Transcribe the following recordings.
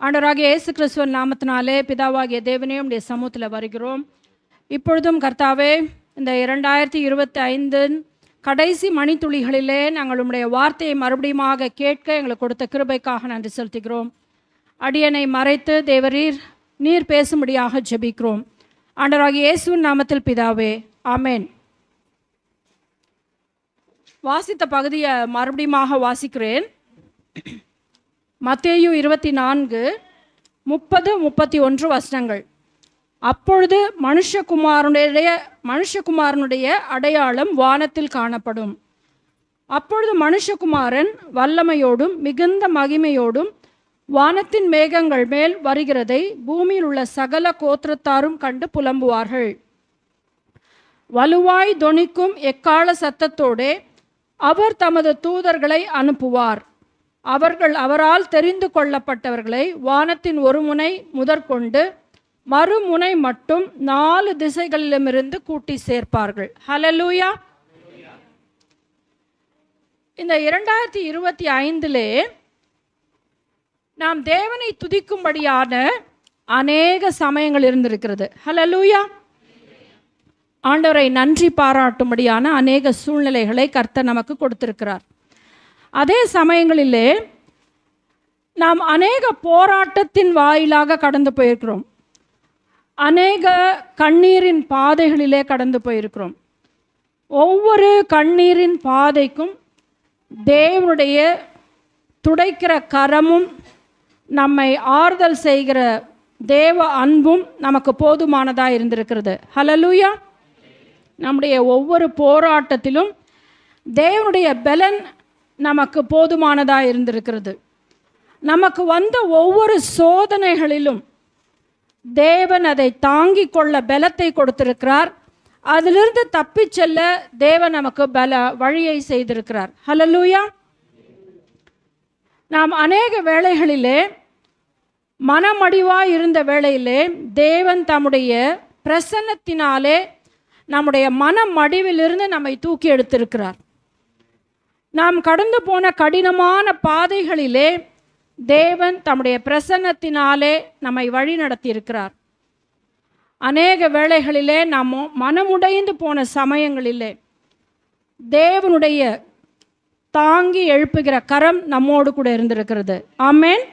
ஆண்டவராகிய இயேசு கிறிஸ்துவின் நாமத்தினாலே பிதாவாகிய தேவனே உம்முடைய சமூகத்தில் வருகிறோம். இப்பொழுதும் கர்த்தாவே, இந்த 2025 கடைசி மணித்துளிகளிலே நாங்கள் உம்முடைய வார்த்தையை மறுபடியுமாக கேட்க எங்களுக்கு கொடுத்த கிருபைக்காக நன்றி செலுத்துகிறோம். அடியனை மறைத்து தேவரீர் நீர் பேசும்படியாக ஜெபிக்கிறோம். ஆண்டவராகிய இயேசுவின் நாமத்தில் பிதாவே, ஆமென். வாசித்த பகுதியை மறுபடியுமாக வாசிக்கிறேன். மத்தேயு 24, 30, 31 வசனங்கள். அப்பொழுது மனுஷகுமாரனுடைய அடையாளம் வானத்தில் காணப்படும். அப்பொழுது மனுஷகுமாரன் வல்லமையோடும் மிகுந்த மகிமையோடும் வானத்தின் மேகங்கள் மேல் வருகிறதை பூமியில் உள்ள சகல கோத்திரத்தாரும் கண்டு புலம்புவார்கள். வலுவாய் தொனிக்கும் எக்கால சத்தத்தோடே அவர் தமது தூதர்களை அனுப்புவார். அவர்கள் அவரால் தெரிந்து கொள்ளப்பட்டவர்களை வானத்தின் ஒரு முனை முதற்கொண்டு மறுமுனை மட்டும் 4 திசைகளிலுமிருந்து கூட்டி சேர்ப்பார்கள். ஹல்லேலூயா. இந்த 2025 நாம் தேவனை துதிக்கும்படியான அநேக சமயங்கள் இருந்திருக்கிறது. ஹல்லேலூயா. ஆண்டவரை நன்றி பாராட்டும்படியான அநேக சூழ்நிலைகளை கர்த்தர் நமக்கு கொடுத்திருக்கிறார். அதே சமயங்களிலே நாம் அநேக போராட்டத்தின் வாயிலாக கடந்து போயிருக்கிறோம். அநேக கண்ணீரின் பாதைகளிலே கடந்து போயிருக்கிறோம். ஒவ்வொரு கண்ணீரின் பாதைக்கும் தேவனுடைய துடைக்கிற கரமும் நம்மை ஆறுதல் செய்கிற தேவ அன்பும் நமக்கு போதுமானதாக இருந்திருக்கிறது. ஹல்லேலூயா. நம்முடைய ஒவ்வொரு போராட்டத்திலும் தேவனுடைய பலன் நமக்கு போதுமானதாக இருந்திருக்கிறது. நமக்கு வந்த ஒவ்வொரு சோதனைகளிலும் தேவன் அதை தாங்கிக் கொள்ள பலத்தை கொடுத்திருக்கிறார். அதிலிருந்து தப்பிச் செல்ல தேவன் நமக்கு வழியை செய்திருக்கிறார். ஹல்லேலூயா. நாம் அநேக வேளைகளிலே மனமடிவாய் இருந்த வேளையிலே தேவன் தம்முடைய பிரசன்னத்தினாலே நம்முடைய மனமடிவிலிருந்து நம்மை தூக்கி எடுத்திருக்கிறார். நாம் கடந்து போன கடினமான பாதைகளிலே தேவன் தம்முடைய பிரசன்னத்தினாலே நம்மை வழி நடத்தி இருக்கிறார். அநேக வேளைகளிலே நாம் மனமுடைந்து போன சமயங்களிலே தேவனுடைய தாங்கி எழுப்புகிற கரம் நம்மோடு கூட இருந்திருக்கிறது. ஆமென்.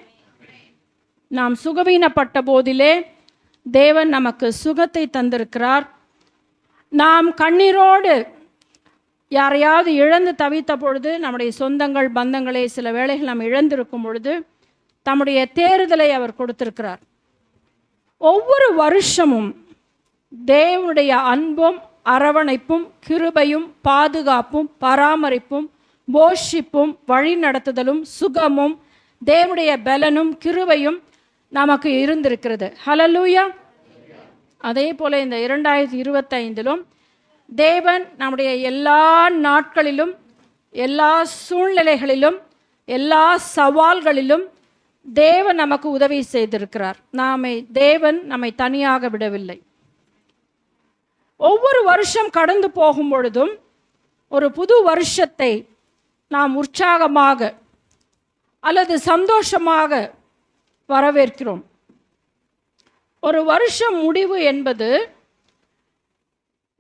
நாம் சுகவீனப்பட்ட போதிலே தேவன் நமக்கு சுகத்தை தந்திருக்கிறார். நாம் கண்ணீரோடு யாரையாவது இழந்து தவித்த பொழுது, நம்முடைய சொந்தங்கள் பந்தங்களை சில வேளைகள் நாம் இழந்திருக்கும் பொழுது தம்முடைய தேறுதலை அவர் கொடுத்திருக்கிறார். ஒவ்வொரு வருஷமும் தேவனுடைய அன்பும் அரவணைப்பும் கிருபையும் பாதுகாப்பும் பராமரிப்பும் போஷிப்பும் வழி நடத்துதலும் சுகமும் தேவனுடைய பலனும் கிருபையும் நமக்கு இருந்திருக்கிறது. ஹல்லேலூயா. அதே போல இந்த 2025 தேவன் நம்முடைய எல்லா நாட்களிலும் எல்லா சூழ்நிலைகளிலும் எல்லா சவால்களிலும் தேவன் நமக்கு உதவி செய்திருக்கிறார். தேவன் நம்மை தனியாக விடவில்லை. ஒவ்வொரு வருஷம் கடந்து போகும் பொழுதும் ஒரு புது வருஷத்தை நாம் உற்சாகமாக அல்லது சந்தோஷமாக வரவேற்கிறோம். ஒரு வருஷம் முடிவு என்பது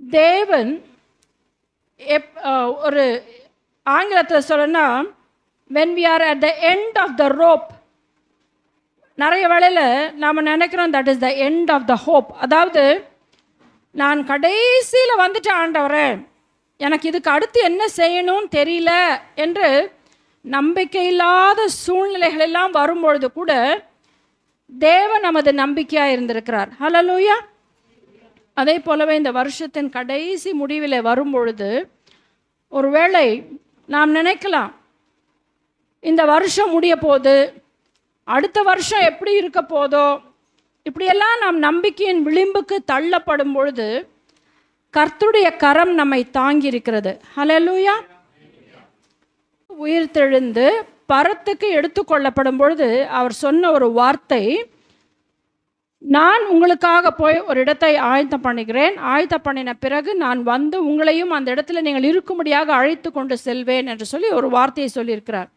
தேவன் ஒரு ஆங்கிலத்தில் சொல்லணும்னா when we are at the end of the rope, நிறைய வேளையில் நாம் நினைக்கிறோம் that is the end of the hope. அதாவது நான் கடைசியில் வந்துட்டேன் ஆண்டவரே, எனக்கு இதுக்கு அடுத்து என்ன செய்யணும்னு தெரியல என்று நம்பிக்கையில்லாத சூழ்நிலைகள் எல்லாம் வரும்பொழுது கூட தேவன் நமது நம்பிக்கையாக இருந்திருக்கிறார். ஹல்லேலூயா. அதே போலவே இந்த வருஷத்தின் கடைசி முடிவில் வரும்பொழுது ஒருவேளை நாம் நினைக்கலாம், இந்த வருஷம் முடிய போது, அடுத்த வருஷம் எப்படி இருக்க போதோ, இப்படியெல்லாம் நாம் நம்பிக்கையின் விளிம்புக்கு தள்ளப்படும் பொழுது கர்த்தருடைய கரம் நம்மை தாங்கி இருக்கிறது. ஹல்லேலூயா. உயிர்த்தெழுந்து பரத்துக்கு எடுத்துக்கொள்ளப்படும் பொழுது அவர் சொன்ன ஒரு வார்த்தை, நான் உங்களுக்காக போய் ஒரு இடத்தை ஆயத்தம் பண்ணுகிறேன், ஆயத்தம் பண்ணின பிறகு நான் வந்து உங்களையும் அந்த இடத்துல நீங்கள் இருக்கும்படியாக அழைத்து கொண்டு செல்வேன் என்று சொல்லி ஒரு வார்த்தையை சொல்லியிருக்கிறார்.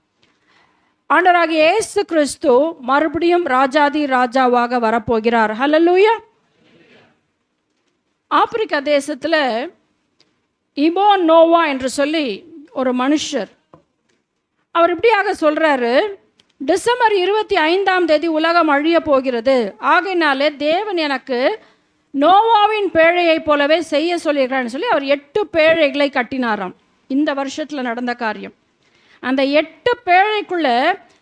ஆண்டவராகிய இயேசு கிறிஸ்து மறுபடியும் ராஜாதி ராஜாவாக வரப்போகிறார். ஹல்லேலூயா. ஆப்பிரிக்கா தேசத்தில் இபோ நோவா என்று சொல்லி ஒரு மனுஷர், அவர் இப்படியாக சொல்கிறாரு, டிசம்பர் 25 உலகம் அழிய போகிறது, ஆகையினாலே தேவன் எனக்கு நோவாவின் பேழையை போலவே செய்ய சொல்லியிருக்கிறான்னு சொல்லி அவர் 8 பேழைகளை கட்டினாராம். இந்த வருஷத்தில் நடந்த காரியம். அந்த 8 பேழைக்குள்ளே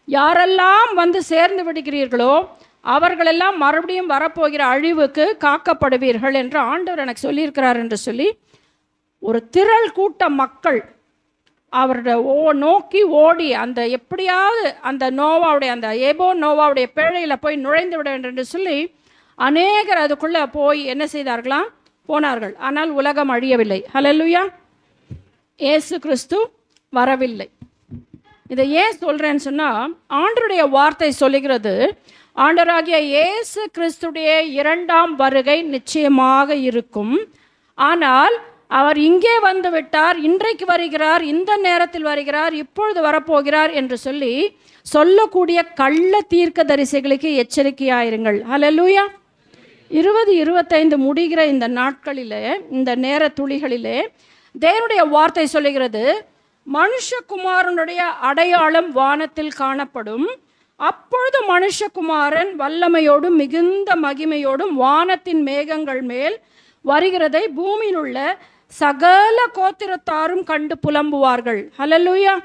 யாரெல்லாம் வந்து சேர்ந்து விடுகிறீர்களோ அவர்களெல்லாம் மறுபடியும் வரப்போகிற அழிவுக்கு காக்கப்படுவீர்கள் என்று ஆண்டவர் எனக்கு சொல்லியிருக்கிறார் என்று சொல்லி ஒரு திரள் கூட்ட மக்கள் அவருடைய நோக்கி ஓடி அந்த எப்படியாவது அந்த நோவாவுடைய அந்த ஏபோ நோவாவுடைய பேழையில் போய் நுழைந்து விட வேண்டும் என்று சொல்லி அநேகர் அதுக்குள்ளே போய் என்ன செய்தார்களாம், போனார்கள். ஆனால் உலகம் அழியவில்லை. ஹல்லேலூயா. இயேசு கிறிஸ்து வரவில்லை. இதை ஏன் சொல்கிறேன்னு சொன்னால், ஆண்டவருடைய வார்த்தை சொல்லுகிறது, ஆண்டவராகிய இயேசு கிறிஸ்துடைய 2ஆம் வருகை நிச்சயமாக இருக்கும். ஆனால் அவர் இங்கே வந்து விட்டார், இன்றைக்கு வருகிறார், இந்த நேரத்தில் வருகிறார், இப்பொழுது வரப்போகிறார் என்று சொல்லக்கூடிய கள்ள தீர்க்கதரிசிகளுக்கு எச்சரிக்கையாயிருங்கள். ஹல்லேலூயா. 2025 முடிகிற இந்த நாட்களிலே, இந்த நேர துளிகளிலே தேவனுடைய வார்த்தை சொல்லுகிறது, மனுஷகுமாரனுடைய அடையாளம் வானத்தில் காணப்படும். அப்பொழுது மனுஷகுமாரன் வல்லமையோடும் மிகுந்த மகிமையோடும் வானத்தின் மேகங்கள் மேல் வருகிறதை பூமியில் உள்ள சகல கோத்திரத்தாரும் கண்டு புலம்புவார்கள். ஹல்லேலூயா.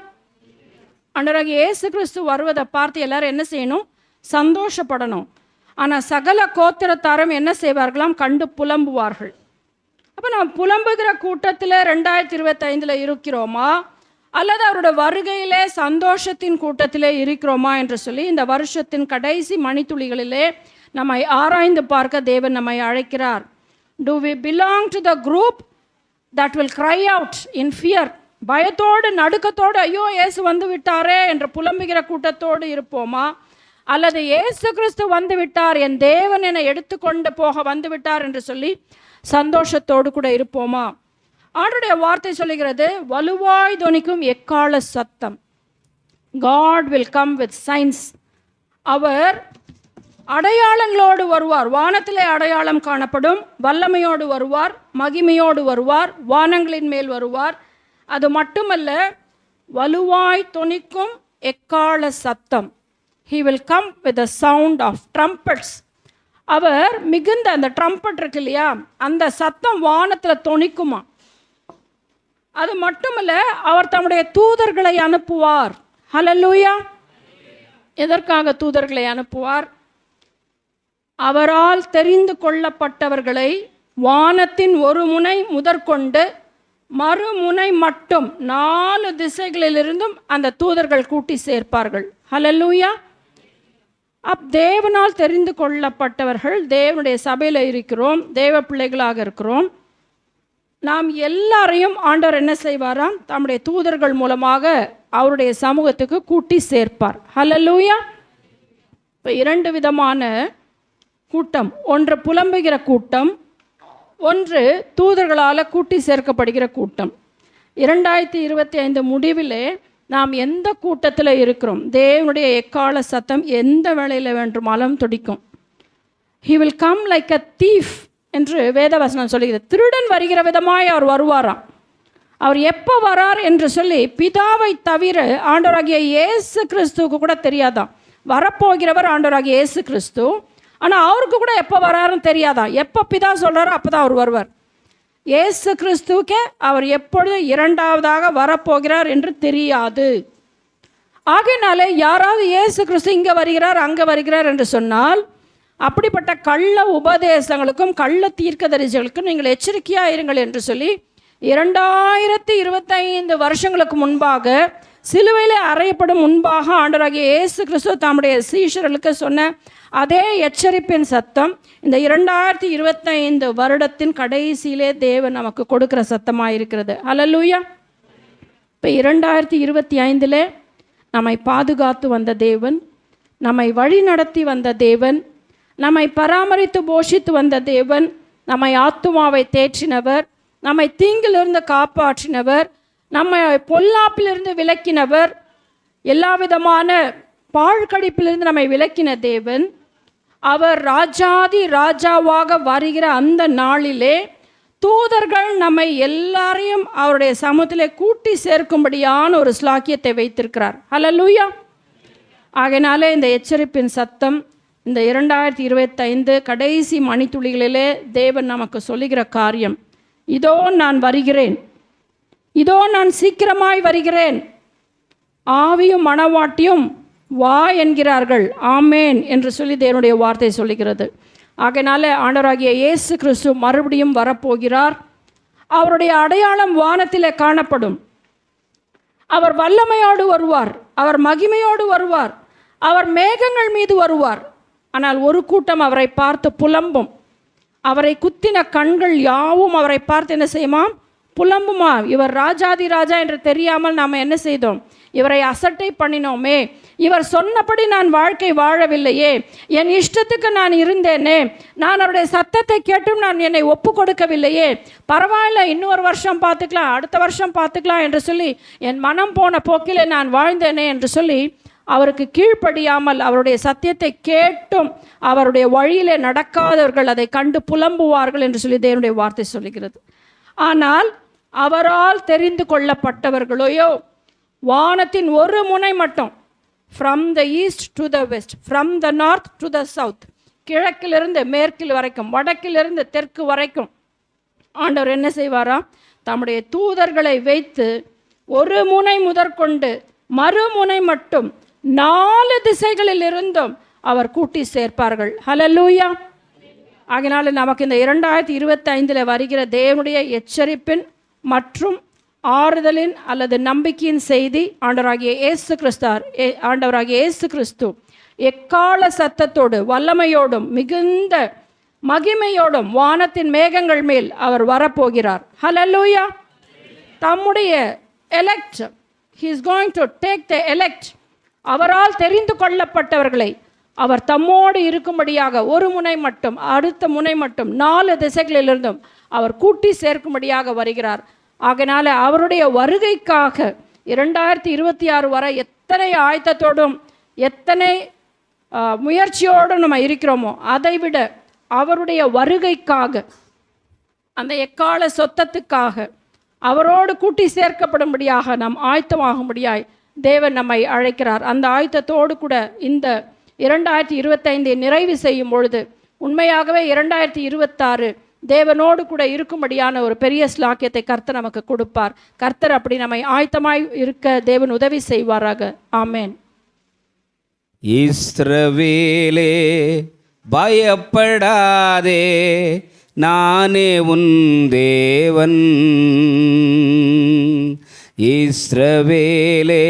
ஆண்டவராகிய இயேசு கிறிஸ்து வருவதை பார்த்து எல்லாரும் என்ன செய்யணும், சந்தோஷப்படணும். ஆனால் சகல கோத்திரத்தாரும் என்ன செய்வார்களாம், கண்டு புலம்புவார்கள். அப்போ நம்ம புலம்புகிற கூட்டத்தில் 2025 இருக்கிறோமா, அல்லது அவருடைய வருகையிலே சந்தோஷத்தின் கூட்டத்திலே இருக்கிறோமா என்று சொல்லி இந்த வருஷத்தின் கடைசி மணித்துளிகளிலே நம்மை ஆராய்ந்து பார்க்க தேவன் நம்மை அழைக்கிறார். Do we belong to the group that will cry out in fear? பயத்தோடு நடுக்கத்தோடு ஐயோ இயேசு வந்து விட்டாரே என்று புலம்புகிற கூட்டத்தோடு இருப்போமா, அல்லது இயேசு கிறிஸ்து வந்து விட்டார், என் தேவன் என்னை எடுத்துக்கொண்டு போக வந்து விட்டார் என்று சொல்லி சந்தோஷத்தோடு கூட இருப்போமா? ஆண்டவருடைய வார்த்தை சொல்லுகிறது, வலுவாய் தொனிக்கும் எக்கால சத்தம். God will come with signs. அவர் அடையாளங்களோடு வருவார். வானத்திலே அடையாளம் காணப்படும். வல்லமையோடு வருவார், மகிமையோடு வருவார், வானங்களின் மேல் வருவார். அது மட்டுமல்ல, வலுவாய் தொனிக்கும் எக்கால சத்தம். He will come with the sound of trumpets. அவர் மிகுந்த அந்த ட்ரம்பட் இருக்கு இல்லையா, அந்த சத்தம் வானத்தில் தொனிக்குமா. அது மட்டுமல்ல, அவர் தம்முடைய தூதர்களை அனுப்புவார். ஹல்லேலூயா. எதற்காக தூதர்களை அனுப்புவார்? அவரால் தெரிந்து கொள்ளப்பட்டவர்களை வானத்தின் ஒரு முனை முதற்கொண்டு மறுமுனை மட்டும் 4 திசைகளிலிருந்தும் அந்த தூதர்கள் கூட்டி சேர்ப்பார்கள். ஹல்லேலூயா. தேவனால் தெரிந்து கொள்ளப்பட்டவர்கள் தேவனுடைய சபையில் இருக்கிறோம், தேவ பிள்ளைகளாக இருக்கிறோம். நாம் எல்லாரையும் ஆண்டவர் என்ன செய்வாராம், தம்முடைய தூதர்கள் மூலமாக அவருடைய சமூகத்துக்கு கூட்டி சேர்ப்பார். ஹல்லேலூயா. இப்போ 2 விதமான கூட்டம், ஒன்று புலம்புகிற கூட்டம், ஒன்று தூதர்களால் கூட்டி சேர்க்கப்படுகிற கூட்டம். 2025 முடிவிலே நாம் எந்த கூட்டத்தில் இருக்கிறோம்? தேவனுடைய எக்கால சத்தம் எந்த வேளையில் வேண்டுமாலும் துடிக்கும். He will come like a thief என்று வேதவசனம் சொல்லுகிறது. திருடன் வருகிற விதமாய் அவர் வருவாராம். அவர் எப்போ வரார் என்று சொல்லி பிதாவை தவிர ஆண்டவராகிய இயேசு கிறிஸ்துவுக்கு கூட தெரியாதான். வரப்போகிறவர் ஆண்டவராகிய இயேசு கிறிஸ்து, ஆனால் அவருக்கு கூட எப்போ வராருன்னு தெரியாதான். எப்போ பிதா சொல்கிறாரோ அப்போ தான் அவர் வருவார். இயேசு கிறிஸ்துவுக்கே அவர் எப்பொழுது 2ஆவதாக வரப்போகிறார் என்று தெரியாது. ஆகையினாலே யாராவது இயேசு கிறிஸ்து இங்கே வருகிறார் அங்கே வருகிறார் என்று சொன்னால், அப்படிப்பட்ட கள்ள உபதேசங்களுக்கும் கள்ள தீர்க்கதரிசிகளுக்கும் நீங்கள் எச்சரிக்கையாக இருங்கள் என்று சொல்லி 2025 வருஷங்களுக்கு முன்பாக சிலுவையில் அறையப்படும் முன்பாக ஆண்டவராகிய இயேசு கிறிஸ்து தம்முடைய சீஷர்களுக்கு சொன்ன அதே எச்சரிப்பின் சத்தம் இந்த 2025 வருடத்தின் கடைசியிலே தேவன் நமக்கு கொடுக்கிற சத்தமாக இருக்கிறது. ஹல்லேலூயா. இப்போ 2025 நம்மை பாதுகாத்து வந்த தேவன், நம்மை வழி நடத்தி வந்த தேவன், நம்மை பராமரித்து போஷித்து வந்த தேவன், நம்மை ஆத்துமாவை தேற்றினவர், நம்மை தீங்கிலிருந்து காப்பாற்றினவர், நம்மை பொல்லாப்பிலிருந்து விலக்கினவர், எல்லா விதமான பாழ்கடிப்பிலிருந்து நம்மை விலக்கின தேவன், அவர் ராஜாதி ராஜாவாக வருகிற அந்த நாளிலே தூதர்கள் நம்மை எல்லாரையும் அவருடைய சமூகத்திலே கூட்டி சேர்க்கும்படியான ஒரு ஸ்லாக்கியத்தை வைத்திருக்கிறார். ஹல்லேலூயா. ஆகையினாலே இந்த எச்சரிப்பின் சத்தம் இந்த 2025 கடைசி மணித்துளிகளிலே தேவன் நமக்கு சொல்லுகிற காரியம், இதோ நான் வருகிறேன், இதோ நான் சீக்கிரமாய் வருகிறேன், ஆவியும் மணவாட்டியும் வா என்கிறார்கள், ஆமேன் என்று சொல்லி தேவனுடைய வார்த்தை சொல்லுகிறது. ஆகையினால ஆண்டவராகிய இயேசு கிறிஸ்து மறுபடியும் வரப்போகிறார். அவருடைய அடையாளம் வானத்திலே காணப்படும். அவர் வல்லமையோடு வருவார், அவர் மகிமையோடு வருவார், அவர் மேகங்கள் மீது வருவார். ஆனால் ஒரு கூட்டம் அவரை பார்த்து புலம்பும். அவரை குத்தின கண்கள் யாவும் அவரை பார்த்து என்ன செய்யுமா? புலம்புமா. இவர் ராஜாதி ராஜா என்று தெரியாமல் நாம் என்ன செய்தோம்? இவரை அசட்டை பண்ணினோமே, இவர் சொன்னபடி நான் வாழ்க்கை வாழவில்லையே, என் இஷ்டத்துக்கு நான் இருந்தேனே, நான் அவருடைய சத்தத்தை கேட்டும் நான் என்னை ஒப்பு கொடுக்கவில்லையே, பரவாயில்ல இன்னொரு வருஷம் பார்த்துக்கலாம், அடுத்த வருஷம் பார்த்துக்கலாம் என்று சொல்லி என் மனம் போன போக்கிலே நான் வாழ்ந்தேனே என்று சொல்லி அவருக்கு கீழ்ப்படியாமல் அவருடைய சத்தியத்தை கேட்டும் அவருடைய வழியிலே நடக்காதவர்கள் அதை கண்டு புலம்புவார்கள் என்று சொல்லி தேவனுடைய வார்த்தை சொல்லுகிறது. ஆனால் அவரால் தெரிந்து கொள்ளப்பட்டவர்களையோ வானத்தின் ஒரு முனை மட்டும், from the east to the west, from the north to the south, கிழக்கிலிருந்து மேற்கில் வரைக்கும், வடக்கிலிருந்து தெற்கு வரைக்கும் ஆண்டவர் என்ன செய்வாராம்? தம்முடைய தூதர்களை வைத்து ஒரு முனை முதற்கொண்டு மறுமுனை மட்டும் 4 திசைகளில் இருந்தும் அவர் கூட்டி சேர்ப்பார்கள். ஹல்லேலூயா. ஆகினால நமக்கு இந்த 2025 வருகிற தேவனுடைய எச்சரிப்பின் மற்றும் ஆறுதலின் அல்லது நம்பிக்கையின் செய்தி, ஆண்டவராகிய இயேசு கிறிஸ்து எக்கால சத்தத்தோடு வல்லமையோடும் மிகுந்த மகிமையோடும் வானத்தின் மேகங்கள் மேல் அவர் வரப்போகிறார். ஹல்லேலூயா. தம்முடைய elect, he is going to take the elect, அவரால் தெரிந்து கொள்ளப்பட்டவர்களை அவர் தம்மோடு இருக்கும்படியாக ஒரு முனை மட்டும் அடுத்த முனை மட்டும் 4 திசைகளிலிருந்தும் அவர் கூட்டி சேர்க்கும்படியாக வருகிறார். ஆகையினால அவருடைய வருகைக்காக 2026 வரை எத்தனை ஆயத்தத்தோடும் எத்தனை முயற்சியோடும் நம்ம இருக்கிறோமோ அதைவிட அவருடைய வருகைக்காக, அந்த எக்கால சொத்தத்துக்காக அவரோடு கூட்டி சேர்க்கப்படும்படியாக நாம் ஆயத்தமாகும்படியாய் தேவன் நம்மை அழைக்கிறார். அந்த ஆயத்தத்தோடு கூட இந்த 2025 நிறைவு செய்யும் பொழுது உண்மையாகவே 2026 தேவனோடு கூட இருக்கும்படியான ஒரு பெரிய ஸ்லாக்கியத்தை கர்த்தர் நமக்கு கொடுப்பார். கர்த்தர் அப்படி நம்மை ஆயத்தமாய் இருக்க தேவன் உதவி செய்வாராக. ஆமேன். இஸ்ரவேலே பயப்படாதே, நானே உன் தேவன். இஸ்ரவேலே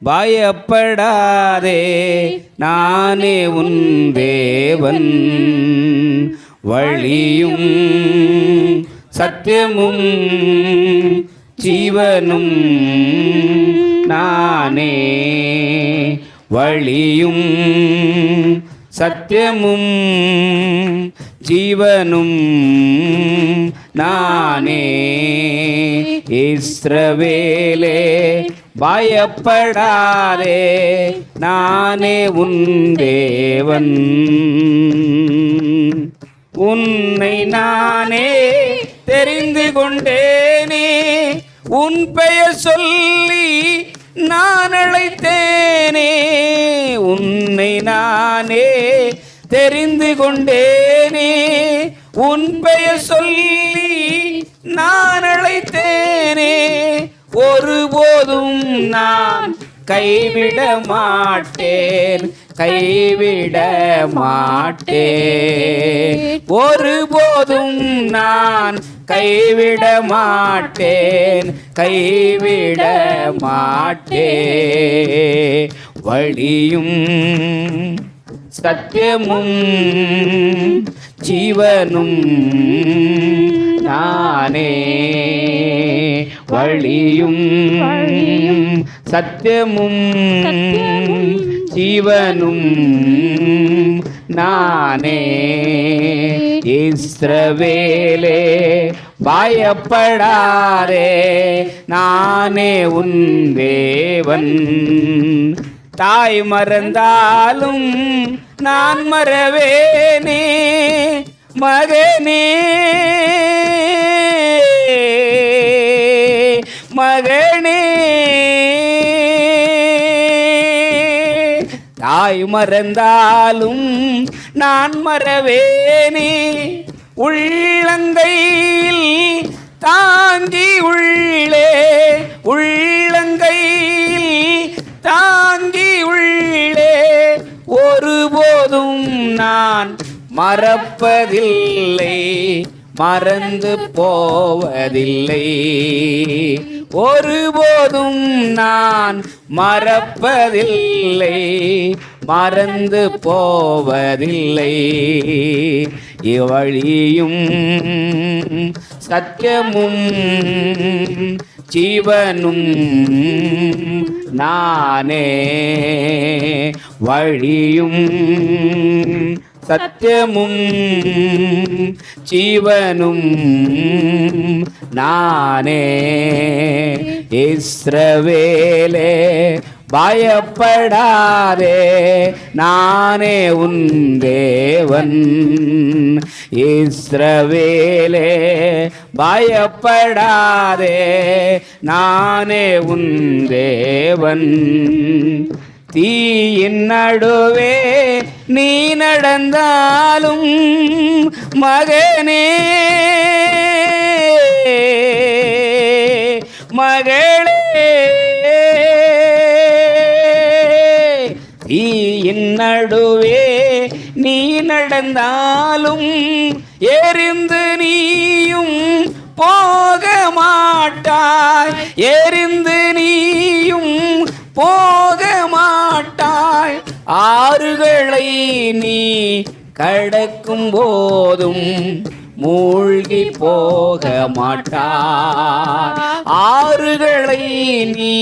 பயப்படாதே, நானே உன் தேவன். வழியும் சத்தியமும் ஜீவனும் நானே. வழியும் சத்தியமும் ஜீவனும் நானே. இஸ்ரவேலே பயப்படாதே, நானே உன் தேவன். உன்னை நானே தெரிந்து கொண்டேனே, உன் பெயர் சொல்லி நான் அழைத்தேனே. உன்னை நானே தெரிந்து கொண்டேனே, உன் பெயர் சொல்லி நான் அழைத்தேனே. ஒருபோதும் நான் கைவிட மாட்டேன், கைவிட மாட்டேன். ஒருபோதும் நான் கைவிட மாட்டேன், கைவிட மாட்டேன். வழியும் சத்தியமும் ஜீவனும் நானே. வழியும் சத்தியமும் ஜீவனும் நானே. இஸ்ரவேலே பயப்படாதே, நானே உன் தேவன். தாய் மறந்தாலும் நான் மறவேனே மகனே மகனே தாய் மறந்தாலும் நான் மறவேனே உள்ளங்கையில் தாங்கி உள்ளங்கையில் தாங்கி உள்ளே ஒருபோதும் நான் மறப்பதில்லை மறந்து போவதில்லை ஒருபோதும் நான் மறப்பதில்லை மறந்து போவதில்லை இவ்வழியும் சத்தியமும் ஜீவனும் நானே வழியும் சத்தியமும் ஜீவனும் நானே இஸ்ரவேலே பயப்படாதே நானே உன் தேவன் இஸ்ரவேலே பயப்படாதே நானே உன் தேவன் தீயின் நடுவே நீ நடந்தாலும் மகனே மகளே தீயின் நடுவே நீ நடந்தாலும் எரிந்து நீயும் போக மாட்டாய் எரிந்து நீயும் போக மாட்டாய் ஆறுகளை நீ கடக்கும் போதும் மூழ்கி போக மாட்டாய் ஆறுகளை நீ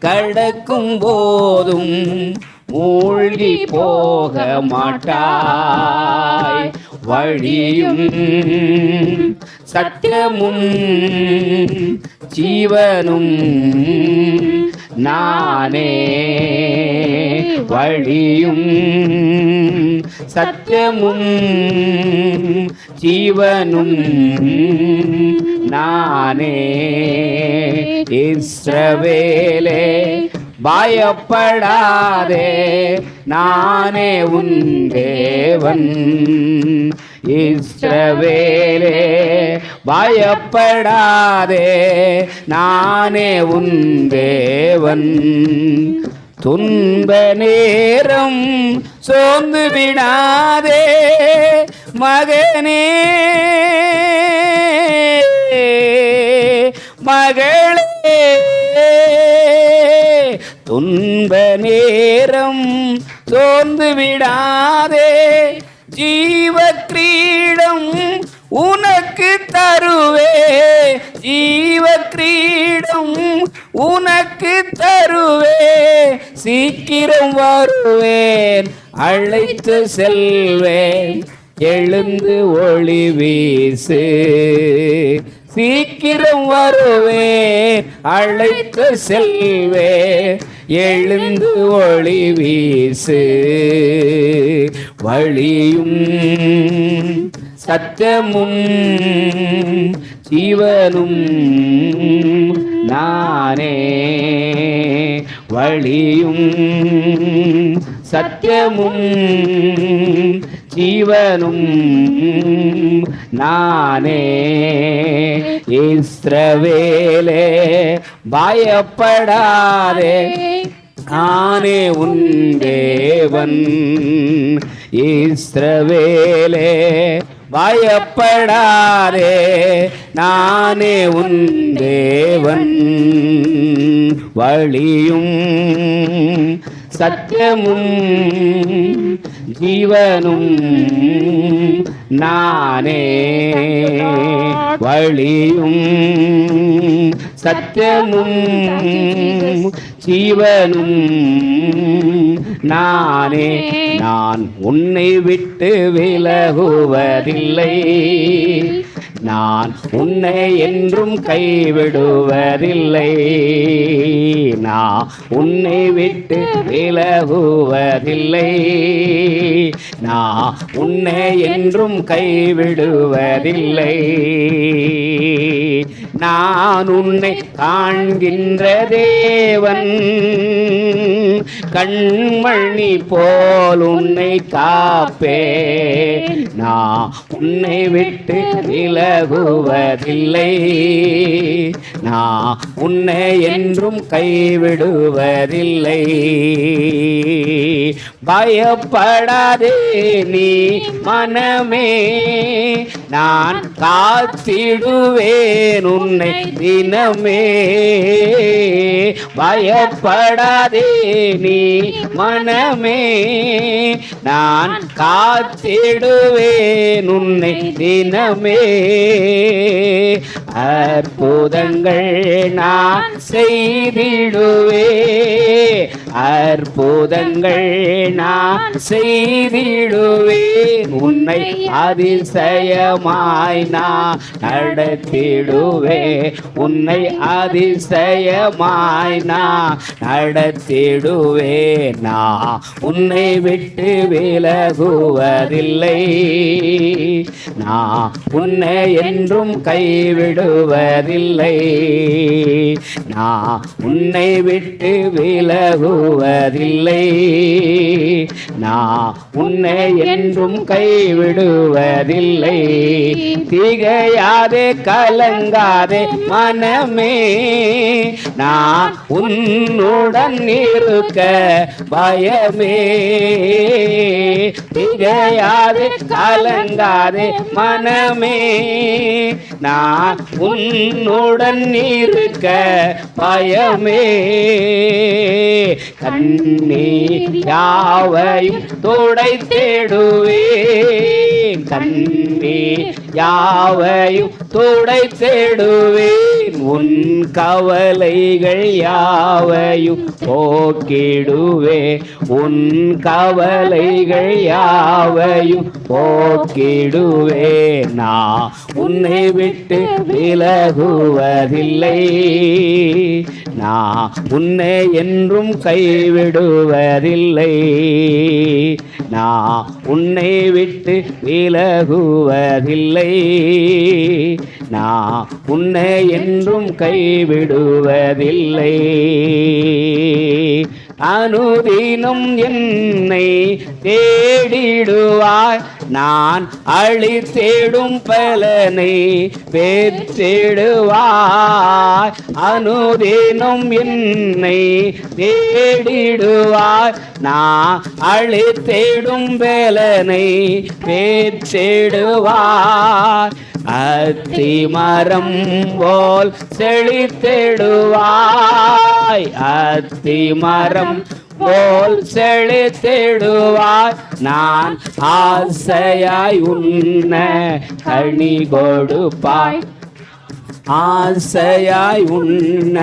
கடக்கும் போதும் மூழ்கி போக மாட்டாய் வழியும் சத்தியமும் ஜீவனும் நானே வழியும் சத்தியமும் ஜீவனும் நானே இஸ்ரவேலே பயப்படாதே நானே உன் தேவன் இஸ்ரவேலே பயப்படாதே நானே உன் தேவன் துன்ப நேரம் சோர்ந்து விடாதே மகனே மகளே துன்ப நேரம் சோர்ந்து விடாதே ஜீவ கிரீடம் உனக்கு தருவே ஜீவ கிரீடம் உனக்கு தருவே சீக்கிரம் வருவேன் அழைத்து செல்வேன் எழுந்து ஒளி வீசு சீக்கிரம் வருவேன் அழைத்து செல்வேன் எழுந்து ஒளி வீசு வழியும் சத்தியமும் ஜீவனும் நானே வழியும் சத்தியமும் ஜீவனும் நானே இஸ்ரவேலே பயப்படாதே நானே உன் தேவன் இஸ்ரவேலே பயப்படாதே நானே உன் தேவன் வழியும் சத்தியமும் ஜீவனும் நானே வழியும் சத்தியமும் ஜீவனும் நானே நான் உன்னை விட்டு விலகுவதில்லை நான் உன்னை என்றும் கைவிடுவதில்லை. நான் உன்னை விட்டு விலகுவதில்லை. நான் உன்னை என்றும் கைவிடுவதில்லை. நான் உன்னை காண்கின்ற தேவன், கண்மணி போல் உன்னை காப்பே. நான் உன்னை விட்டு விலகுவதில்லை. நான் உன்னை என்றும் கைவிடுவதில்லை. பயப்படாதே நீ மனமே, நான் காத்திடுவேன் உன்னை தினமே. பயப்படாதே நீ மனமே, நான் காத்திடுவேன் உன்னை தினமே. அற்புதங்கள் நான் செய்திடுவே, அற்புதங்கள் நான் செய்திடுவேன். உன்னை அதிசயமாய் நான் நடத்திடுவே, உன்னை அதிசயமாய் நான் நடத்திடுவே. நான் உன்னை விட்டு விலகுவதில்லை. நான் உன்னை என்றும் கைவிடுவதில்லை. நான் உன்னை விட்டு விலகுவதில்லை. நான் உன்னை என்றும் கைவிடுவதில்லை. திகையாதே கலங்காதே மனமே, நான் உன்னுடன் இருக்க பயமே. திகையாதே கலங்காதே மனமே, நான் உன்னுடன் இருக்க பயமே. கண்ணீர் யாவையும் துடைத்திடுவேன், கண்ணீர் யாவையும் துடைத்திடுவேன். உன் கவலைகள் யாவையும் போக்கிடுவே, உன் கவலைகள் யாவையும் போக்கிடுவே. நான் உன்னை விட்டு விலகுவதில்லை. நான் உன்னை என்றும் கைவிடுவதில்லை. நான் உன்னை விட்டு விலகுவதில்லை. நான் உன்னை என்றும் கைவிடுவதில்லை. அனுதினம் என்னை தேடிடுவாய், நான் அழித்தேடும் பலனை பெற்றிடுவாய். அனுதினம் என்னை தேடிடுவாய், நான் அழித்தேடும் பலனை பெற்றிடுவாய். அத்திமரம் போல் செழித்திடுவாய், அத்திமரம் போல் செழித்திடுவாய். நான் ஆசையாய் உன்ன கனி கொடுப்பாய், ஆசையாய் உன்ன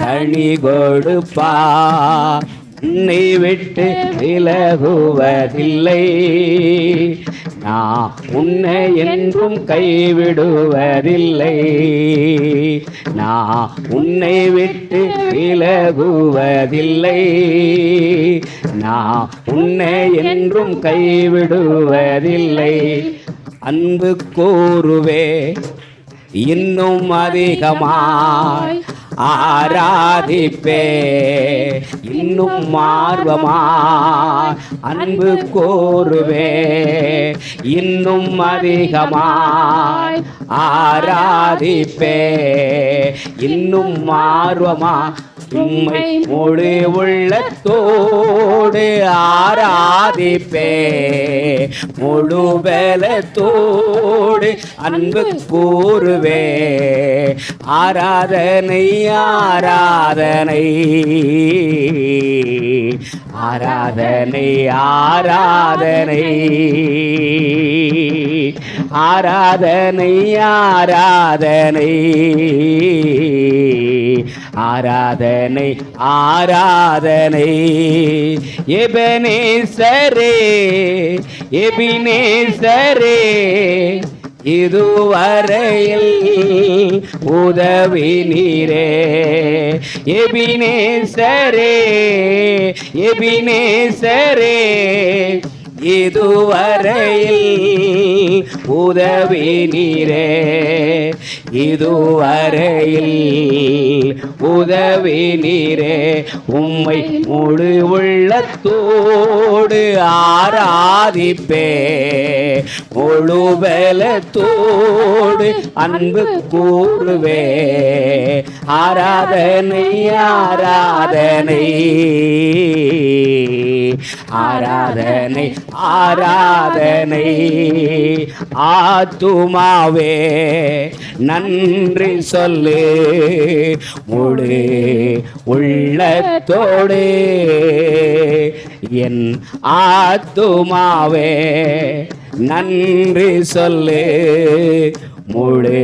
கனி கொடுப்பாய். உன்னை விட்டு விலகுவதில்லை. நான் உன்னை என்றும் கைவிடுவதில்லை. நான் உன்னை விட்டு விலகுவதில்லை. நான் உன்னை என்றும் கைவிடுவதில்லை. அன்பு கூறுவே இன்னும் அதிகமாய் ஆராதிப்பே, இன்னும் ஆர்வமாய் அன்பு கோருவே. இன்னும் அதிகமாய் ஆராதிப்பே, இன்னும் ஆர்வமாய் உம்மை முழு உள்ளத்தோடு ஆராதிப்பே. முழு பலத்தோடு அன்பு கூறுவே. ஆராதனை ஆராதனை ஆராதனை ஆராதனை ஆராதனை ஆராதனை ஆராதனை ஆராதனை. எபனேசரே எபினேசரே இதுவரையில் உதவி நீரே. எபினேசரே எபினேசரே இதுவரையில் உதவி நீரே. இதுவரையில் உதவி நீரே. உம்மை முழு உள்ளத்தோடு ஆராதிப்பே, முழு பலத்தோடு அன்பு கூறுவே. ஆராதனை ஆராதனை ஆராதனை ஆராதனை. ஆத்துமாவே நன்றி சொல்லு, முழு உள்ளத்தோடு. என் ஆத்துமாவே நன்றி சொல்லு, முழு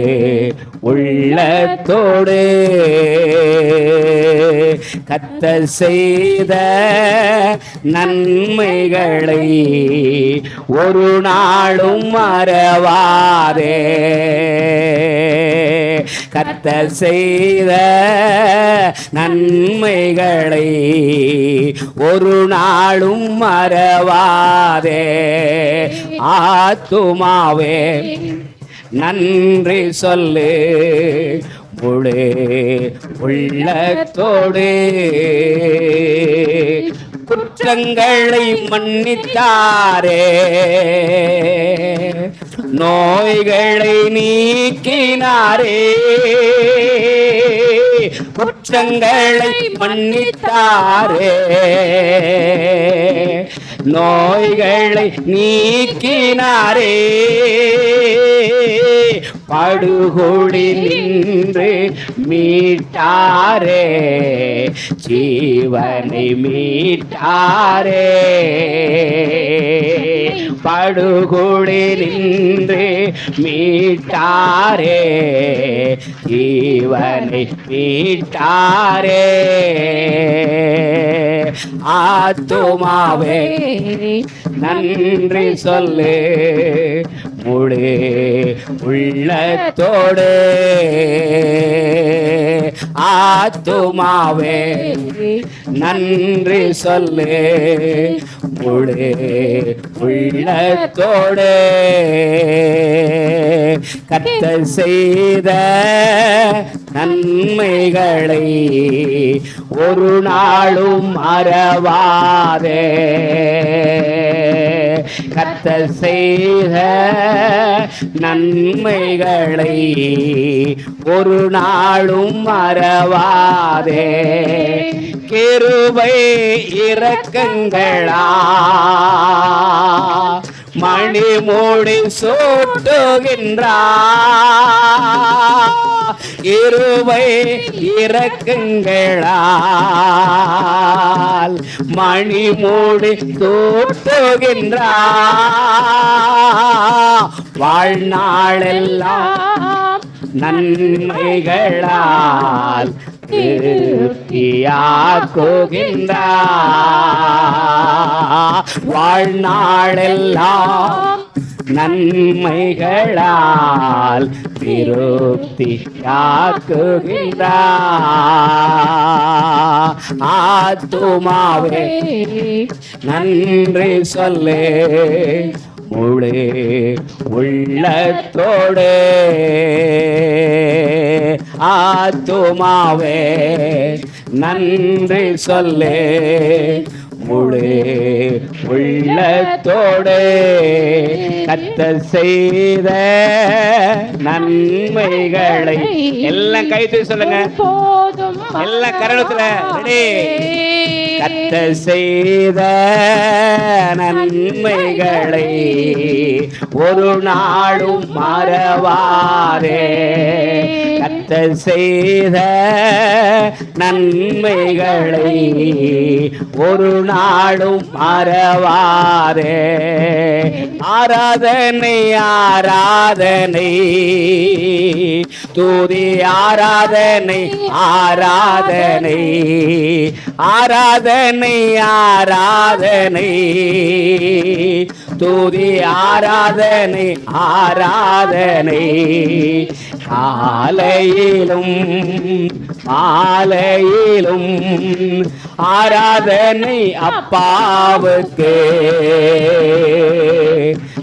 உள்ளத்தோடு. கர்த்தர் செய்த நன்மைகளை ஒரு நாளும் மறவாதே. கர்த்தர் செய்த நன்மைகளை ஒரு நாளும் மறவாதே. ஆத்துமாவே நன்றி சொல்லு, முழு உள்ளத்தோடு. குற்றங்களை மன்னித்தாரே, நோய்களை நீக்கினாரே. குற்றங்களை மன்னித்தாரே, நோய்களை நீக்கினாரே. படுகொடி நின்று மீட்டாரே, ஜீவனை மீட்டாரே. படுகொடி நின்று மீட்டாரே, ஜீவனை மீட்டாரே. ஆத்துமாவே நன்றி சொல்லு, முழு உள்ளத்தோடு. ஆத்துமாவே நன்றி சொல்லு, முழு உள்ளத்தோடு. கர்த்தர் செய்த நன்மைகளை ஒரு நாளும் மறவாதே. கர்த்தர் செய்த நன்மைகளை ஒரு நாளும் மறவாதே. கிருபை இரக்கங்களா மணிமூடி சூட்டுகின்றார். கிருபை இரக்கங்களால் மணிமூடி சூட்டுகின்றார். வாழ்நாளெல்லாம் நன்மைகளால் திருப்தியாக்குகின்றார். வாழ்நாளெல்லாம் நன்மைகளால் திருப்தியாக்குகின்றார். ஆத்துமாவே நன்றி சொல்லு, முழு உள்ளத்தோடு. ஆத்துமாவே நன்றி சொல்லு, முழு உள்ளத்தோடு. கர்த்தர் செய்த நன்மைகளை எல்லாம் கைது சொல்லுங்க, எல்லாம் கரணத்துல. கர்த்தர் செய்த நன்மைகளை ஒரு நாளும் மறவாதே. கர்த்தர் செய்த நன்மைகளை ஒரு நாளும் மறவாதே. ஆராதனை ஆராதனை துதி ஆராதனை ஆராதனை ஆராதனை ஆராதனை துதி ஆராதனை ஆராதனை. காலையிலும் மாலையிலும் ஆராதனை அப்பாவுக்கு.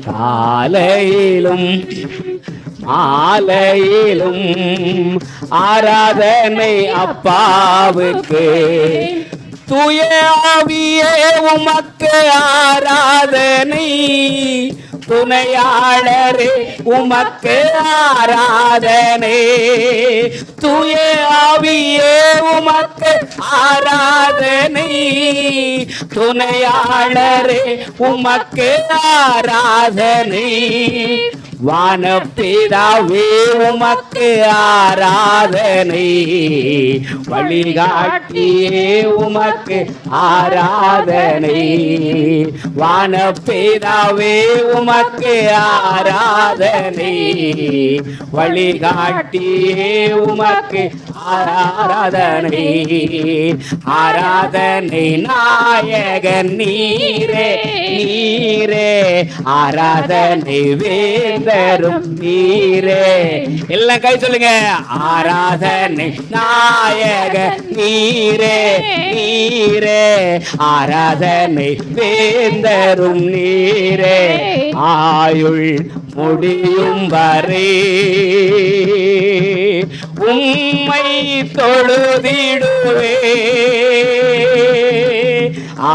காலையிலும் மாலையிலும் ஆராதனை அப்பாவுக்கு. தூய ஆவியே உமக்கு ஆராதனை. துணையாளரே உமக்கு ஆராதனை. தூய ஆவியே உமக்கு ஆராதனை. துணையாளரே உமக்கு ஆராதனை. வானபிதாவே உமக்கு ஆராதனை. வழிகாட்டியே உமக்கு ஆராதனை. வானபிதாவே உமக்கு ஆராதனை. வழிகாட்டியே உமக்கு ஆராதனை. ஆராதனை நாயகன் நீரே நீரே. ஆராதனை வேந்தரும் நீரே. எல்லாம் கை சொல்லுங்க. ஆராதனை நாயக நீரே நீரே. ஆராதனை வேந்தரும் நீரே. ஆயுள் முடியும் வரை உம்மை தொழுதிடுவே.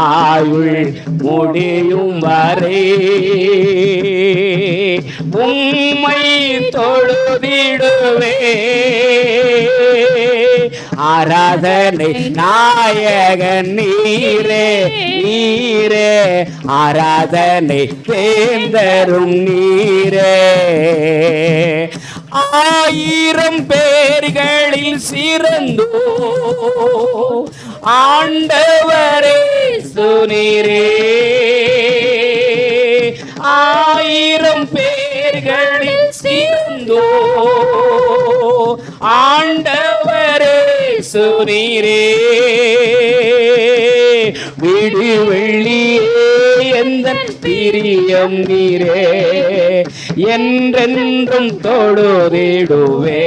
ஆயுள் முடியும் வரை உம்மை தொழுதிடுவே. ஆராதனை நாயகன் நீரே நீரே. ஆராதனை வேந்தரும் நீரே. ஆயிரம் பேர்களில் சிறந்தோ ஆண்டவரே சுனீரே. ஆயிரம் பேர்களில் சிறந்தோ ஆண்டவரே சுனீரே. விடு வெள்ளியே எந்த பிரியம் நீரே. என்றென்றும் தொழுதிடுவே.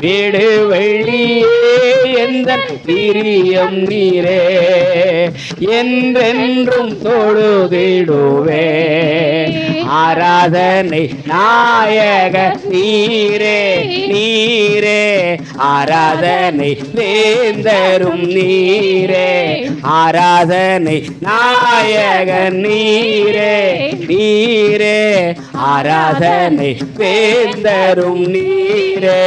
வீடு வெள்ளியே எந்த பிரியம் நீரே. என்றென்றும் தொழுதிடுவே. ஆராதனை நாயக நீரே நீரே. ஆராதனை வேந்தரும் நீரே. ஆராதனை நாயக நீரே நீரே. ஆராதனை வேந்தரும் நீரே.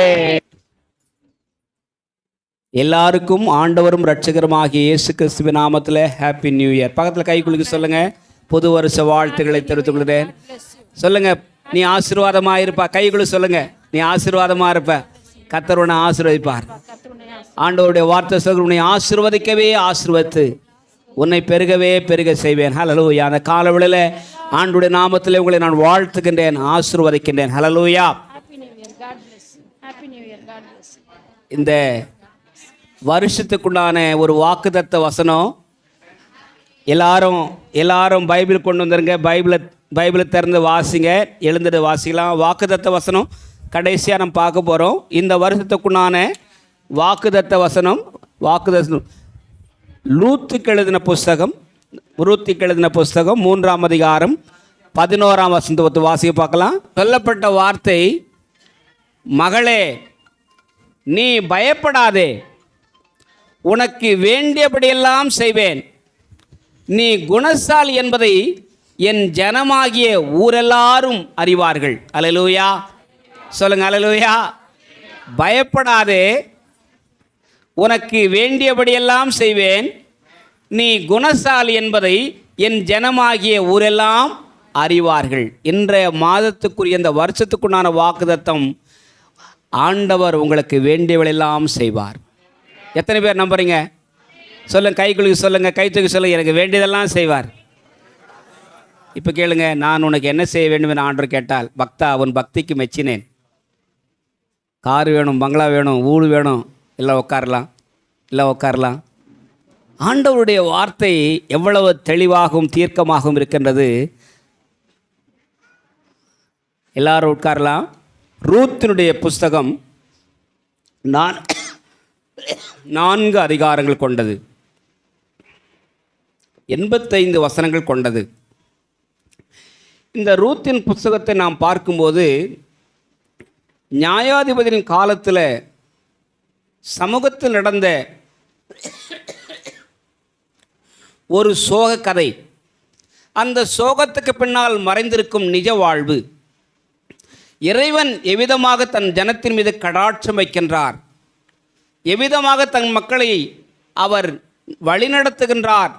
எல்லாருக்கும் ஆண்டவரும் இரட்சகருமாகிய இயேசு கிறிஸ்துவின் நாமத்தில் ஹாப்பி நியூ இயர். பக்கத்தில் கை குலுக்கி சொல்லுங்க. புது வருஷ வாழ்த்துக்களை தெரிவித்துக் கொள்கிறேன். சொல்லுங்க, நீ ஆசீர்வாதமா இருப்பா. கை குலு சொல்லுங்க, நீ ஆசீர்வாதமா இருப்ப. கர்த்தர் உன்னை ஆசீர்வதிப்பார். ஆண்டவருடைய வார்த்தை சொல்கிற, உன்னை ஆசீர்வதிக்கவே ஆசீர்வதித்து உன்னை பெருகவே பெருக செய்வேன். ஹல்லேலூயா. அந்த காலவெளியில் ஆண்டவருடைய நாமத்தில் உங்களை நான் வாழ்த்துகின்றேன், ஆசீர்வதிக்கின்றேன். ஹல்லேலூயா. இந்த வருஷத்துக்குண்டான ஒரு வாக்குத்தத்த வசனம். எல்லாரும் பைபிள் கொண்டு வந்துருங்க. பைபிளை திறந்து வாசிங்க. எழுந்துட்டு வாசிக்கலாம். வாக்குத்தத்த வசனம் கடைசியாக நம்ம பார்க்க போகிறோம். இந்த வருஷத்துக்குண்டான வாக்குத்தத்த வசனம் ரூத்துக்கு எழுதின புஸ்தகம் 3ஆம் அதிகாரம் 11ஆம் வசனத்தை வாசிக்க பார்க்கலாம். சொல்லப்பட்ட வார்த்தை, மகளே நீ பயப்படாதே, உனக்கு வேண்டியபடியெல்லாம் செய்வேன். நீ குணசாலி என்பதை என் ஜனமாகிய ஊரெல்லாரும் அறிவார்கள். அல்லேலூயா. சொல்லுங்க, அல்லேலூயா. பயப்படாதே, உனக்கு வேண்டியபடியெல்லாம் செய்வேன். நீ குணசாலி என்பதை என் ஜனமாகிய ஊரெல்லாம் அறிவார்கள். இன்றைய மாதத்துக்குரிய இந்த வருஷத்துக்குண்டான வாக்குத்தத்தம், ஆண்டவர் உங்களுக்கு வேண்டியவளெல்லாம் செய்வார். எத்தனை பேர் நம்புறீங்க? சொல்லுங்க, கை குலுக்கி சொல்லுங்க, கை தூக்கி சொல்லுங்க, எனக்கு வேண்டியதெல்லாம் செய்வார். இப்போ கேளுங்க, நான் உனக்கு என்ன செய்ய வேண்டும் என ஆண்டவர் கேட்டால், பக்தா உன் பக்திக்கு மெச்சினேன். கார் வேணும், பங்களா வேணும், ஊடு வேணும், இல்லை உட்காரலாம். ஆண்டவருடைய வார்த்தை எவ்வளவு தெளிவாகவும் தீர்க்கமாகவும் இருக்கின்றது. எல்லாரும் உட்காரலாம். ரூத்தினுடைய புஸ்தகம் 4 அதிகாரங்கள் கொண்டது, 85 வசனங்கள் கொண்டது. இந்த ரூத்தின் புஸ்தகத்தை நாம் பார்க்கும்போது நியாயாதிபதியின் காலத்தில் சமூகத்தில் நடந்த ஒரு சோக கதை, அந்த சோகத்துக்கு பின்னால் மறைந்திருக்கும் நிஜ வாழ்வு, இறைவன் எவ்விதமாக தன் ஜனத்தின் மீது கடாட்சம் வைக்கின்றார், எவ்விதமாக தன் மக்களை அவர் வழிநடத்துகின்றார்,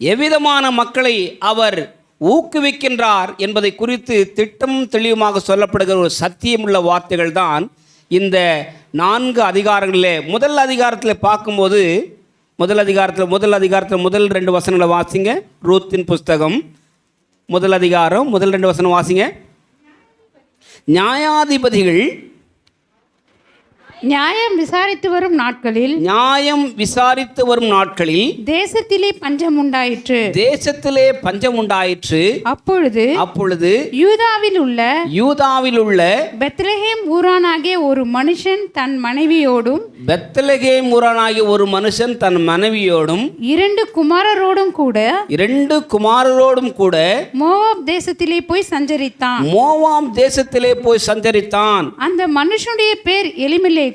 எவ்விதமான மக்களை அவர் ஊக்குவிக்கின்றார் என்பதை குறித்து திட்டமும் தெளிவுமாக சொல்லப்படுகிற ஒரு சத்தியமுள்ள வார்த்தைகள் தான் இந்த 4 அதிகாரங்களிலே. முதல் அதிகாரத்தில் பார்க்கும்போது முதல் அதிகாரத்தில் முதல் 2 வசனங்களை வாசிங்க. ரூத்தின் புஸ்தகம் முதல் அதிகாரம் முதல் 2 வசனம் வாசிங்க. நியாயாதிபதிகள் நியாயம் விசாரித்து வரும் நாட்களில் தேசத்திலே பஞ்சம் உண்டாயிற்று. அப்பொழுது யூதாவில் உள்ள பெத்லகேம் ஊரானாகிய ஒரு மனுஷன் தன் மனைவியோடும் 2 குமாரரோடும் கூட மோவாப் தேசத்திலே போய் சஞ்சரித்தான். அந்த மனுஷனுடைய பேர் எலிமெலேக்கு.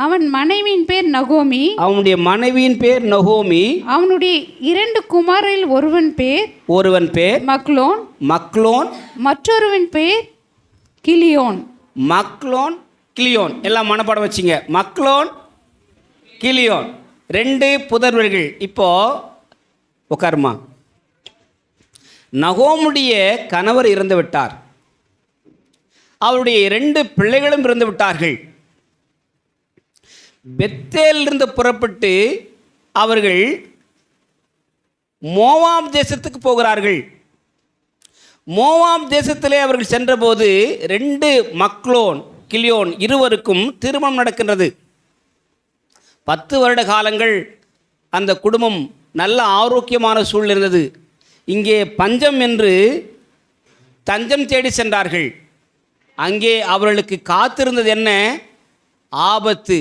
அவன் மனைவியின் பேர் நகோமி. அவனுடைய 2 குமாரரில் ஒருவன் பேர் மக்லோன், மற்றொருவன் பேர் கிலியோன். எல்லாம் மனப்பாடம் வச்சிங்க. மக்லோன், கிலியோன் 2 புதல்வர்கள். இப்போ உட்காருமா. நகோமுடைய கணவர் இறந்து விட்டார், அவருடைய 2 பிள்ளைகளும் இறந்து விட்டார்கள். பெத்தேலிருந்து புறப்பட்டு அவர்கள் மோவாப் தேசத்துக்கு போகிறார்கள். மோவாப் தேசத்திலே அவர்கள் சென்றபோது 2 மக்லோன், கிலியோன் இருவருக்கும் திருமணம் நடக்கின்றது. 10 வருட காலங்கள் அந்த குடும்பம் நல்ல ஆரோக்கியமான சூழல் இருந்தது. இங்கே பஞ்சம் என்று தஞ்சம் தேடி சென்றார்கள். அங்கே அவர்களுக்கு காத்திருந்தது என்ன? ஆபத்து,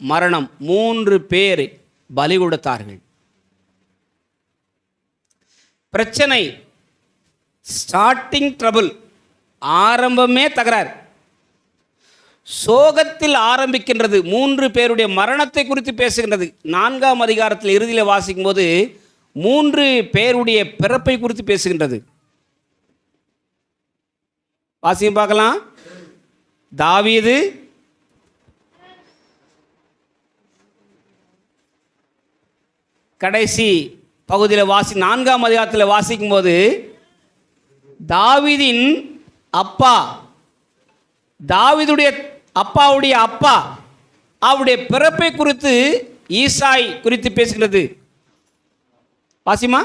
மரணம். 3 பேர் பலி கொடுத்தார்கள். பிரச்சனை, ஸ்டார்டிங் ட்ரபிள், ஆரம்பமே தகராறு. சோகத்தில் ஆரம்பிக்கின்றது. 3 பேருடைய மரணத்தை குறித்து பேசுகின்றது. 4ஆம் அதிகாரத்தில் இறுதியில் வாசிக்கும் போது 3 பேருடைய பிறப்பை குறித்து பேசுகின்றது. வாசியம் பார்க்கலாம். தாவீது, கடைசி பகுதியில் 4ஆம் அதிகாரத்தில் வாசிக்கும் போது தாவீதின் அப்பா, தாவீதுடைய அப்பாவுடைய அப்பா, அவருடைய பிறப்பை குறித்து ஈசாய் குறித்து பேசுகிறது. வாசிமா.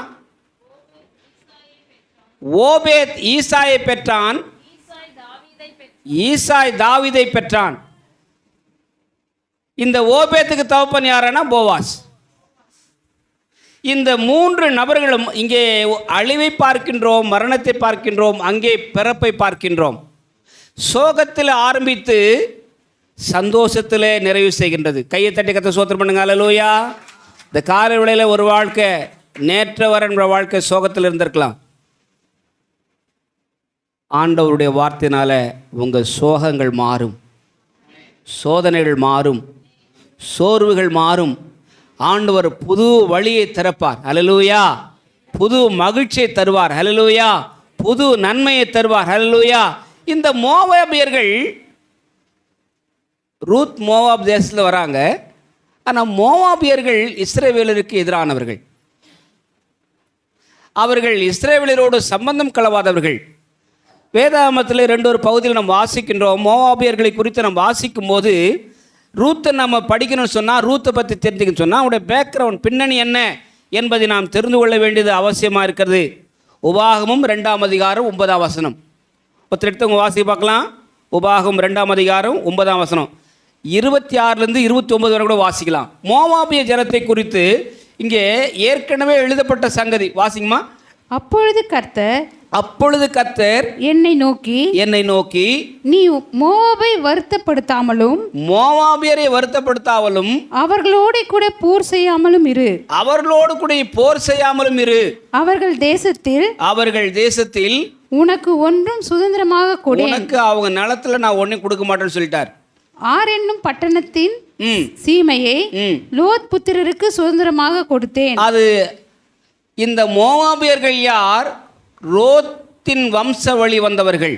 ஓபேத் ஈசாயை பெற்றான், ஈசாய் தாவீதை பெற்றான். இந்த ஓபேத்துக்கு தகப்பன் யாரனா? போவாஸ். இந்த 3 நபர்களும் இங்கே அழிவை பார்க்கின்றோம், மரணத்தை பார்க்கின்றோம், அங்கே பிறப்பை பார்க்கின்றோம். சோகத்தில் ஆரம்பித்து சந்தோஷத்தில் நிறைவு செய்கின்றது. கையை தட்டி கத்த சோத்திரம் பண்ணுங்க. அல்லேலூயா. இந்த காலை வேளையில் ஒரு வாழ்க்கை, நேற்று வர வாழ்க்கை சோகத்தில் இருந்திருக்கலாம். ஆண்டவருடைய வார்த்தையினால உங்கள் சோகங்கள் மாறும், சோதனைகள் மாறும், சோர்வுகள் மாறும். ஆண்டவர் புது வழியை திறப்பார். அல்லேலூயா. புது மகிழ்ச்சியை தருவார். அல்லேலூயா. புது நன்மையை தருவார். அல்லேலூயா. இந்த மோவாபியர்கள் ரூத் மோவாப் தேசத்தில் வராங்க. ஆனால் மோவாபியர்கள் இஸ்ரவேலருக்கு எதிரானவர்கள். அவர்கள் இஸ்ரவேலரோடு சம்பந்தம் கலவாதவர்கள். வேதாகமத்தில் 2 பகுதியில் நம்ம வாசிக்கின்றோம். மோவாபியர்களை குறித்து நம்ம வாசிக்கும் போது ரூத்தை நம்ம படிக்கணும்னு சொன்னால், ரூத்தை பற்றி தெரிஞ்சுக்கணும்னு சொன்னால் அவருடைய பேக்ரவுண்ட், பின்னணி என்ன என்பதை நாம் தெரிந்து கொள்ள வேண்டியது அவசியமாக இருக்கிறது. உபாகமும் 2ஆம் அதிகாரம் 9ஆம் வசனம். ஒருத்தர் எடுத்தவங்க வாசி பார்க்கலாம். உபாகம் 2ஆம் அதிகாரம் 9ஆம் வசனம். 26 29 வரை கூட வாசிக்கலாம். மோவாபிய ஜனத்தை குறித்து இங்கே ஏற்கனவே எழுதப்பட்ட சங்கதி வாசிங்கம்மா. அப்பொழுது கர்த்தர் என்னை நோக்கி நீ மோவாபை மோவாபியரை வருத்தப்படுத்தாமலும் அவர்களோடு கூட போர் செய்யாமலும் இரு. அவர்கள் தேசத்தில் உனக்கு ஒன்றும் சுதந்திரமாக கொடு. உனக்கு அவங்க நிலத்துல நான் ஒன்றும் கொடுக்க மாட்டேன்னு சொல்லிட்டார். ஆர் என்னும் பட்டணத்தின் சீமையை லோத் புத்திரருக்கு சுதந்திரமாக கொடுத்தேன். அது இந்த மோவாபியர்கள் யார்? ரோத்தின் வம்ச வழி வந்தவர்கள்.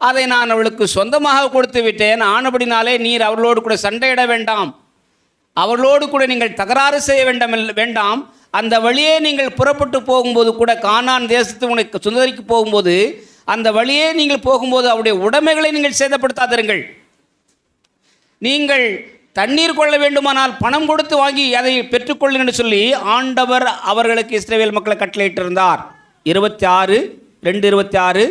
அதை நான் அவளுக்கு சொந்தமாக கொடுத்து விட்டேன். ஆனபடினாலே நீர் அவர்களோடு கூட சண்டையிட வேண்டாம், அவர்களோடு கூட நீங்கள் தகராறு செய்ய வேண்டாம். அந்த வழியே நீங்கள் புறப்பட்டு போகும்போது கூட கானான் தேசத்து உனக்கு சுதந்திரிக்கு போகும்போது அந்த வழியே நீங்கள் போகும்போது அவருடைய உடைமைகளை நீங்கள் சேதப்படுத்தாதிருங்கள். நீங்கள் தண்ணீர் கொள்ள வேண்டுமானால் பணம் கொடுத்து வாங்கி அதை பெற்றுக்கொள்ளுங்கள் என்று சொல்லி ஆண்டவர் அவர்களுக்கு இஸ்ரவேல் மக்களை கட்டளையிட்டிருந்தார். 26:2-26.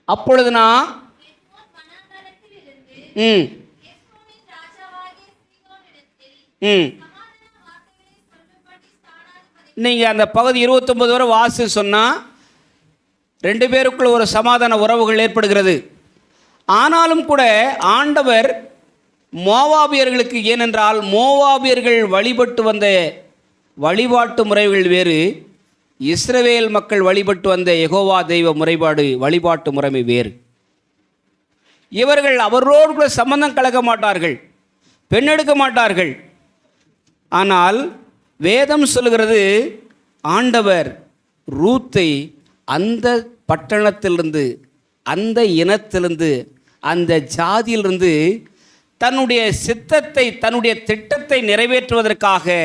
அப்பொழுது நான் நீங்கள் அந்த பகுதி 29 வரை வாசி சொன்னால் 2 பேருக்குள்ள ஒரு சமாதான உறவுகள் ஏற்படுகிறது. ஆனாலும் கூட ஆண்டவர் மோவாபியர்களுக்கு, ஏனென்றால் மோவாபியர்கள் வழிபட்டு வந்த வழிபாட்டு முறைகள் வேறு, இஸ்ரவேல் மக்கள் வழிபட்டு வந்த யெகோவா தெய்வ வழிபாட்டு முறைமை வேறு. இவர்கள் அவரோடு கூட சம்பந்தம் கலக்க மாட்டார்கள், பெண்ணெடுக்க மாட்டார்கள். ஆனால் வேதம் சொல்கிறது ஆண்டவர் ரூத்தை அந்த பட்டணத்திலிருந்து, அந்த இனத்திலிருந்து, அந்த ஜாதியிலிருந்து தன்னுடைய சித்தத்தை, தன்னுடைய திட்டத்தை நிறைவேற்றுவதற்காக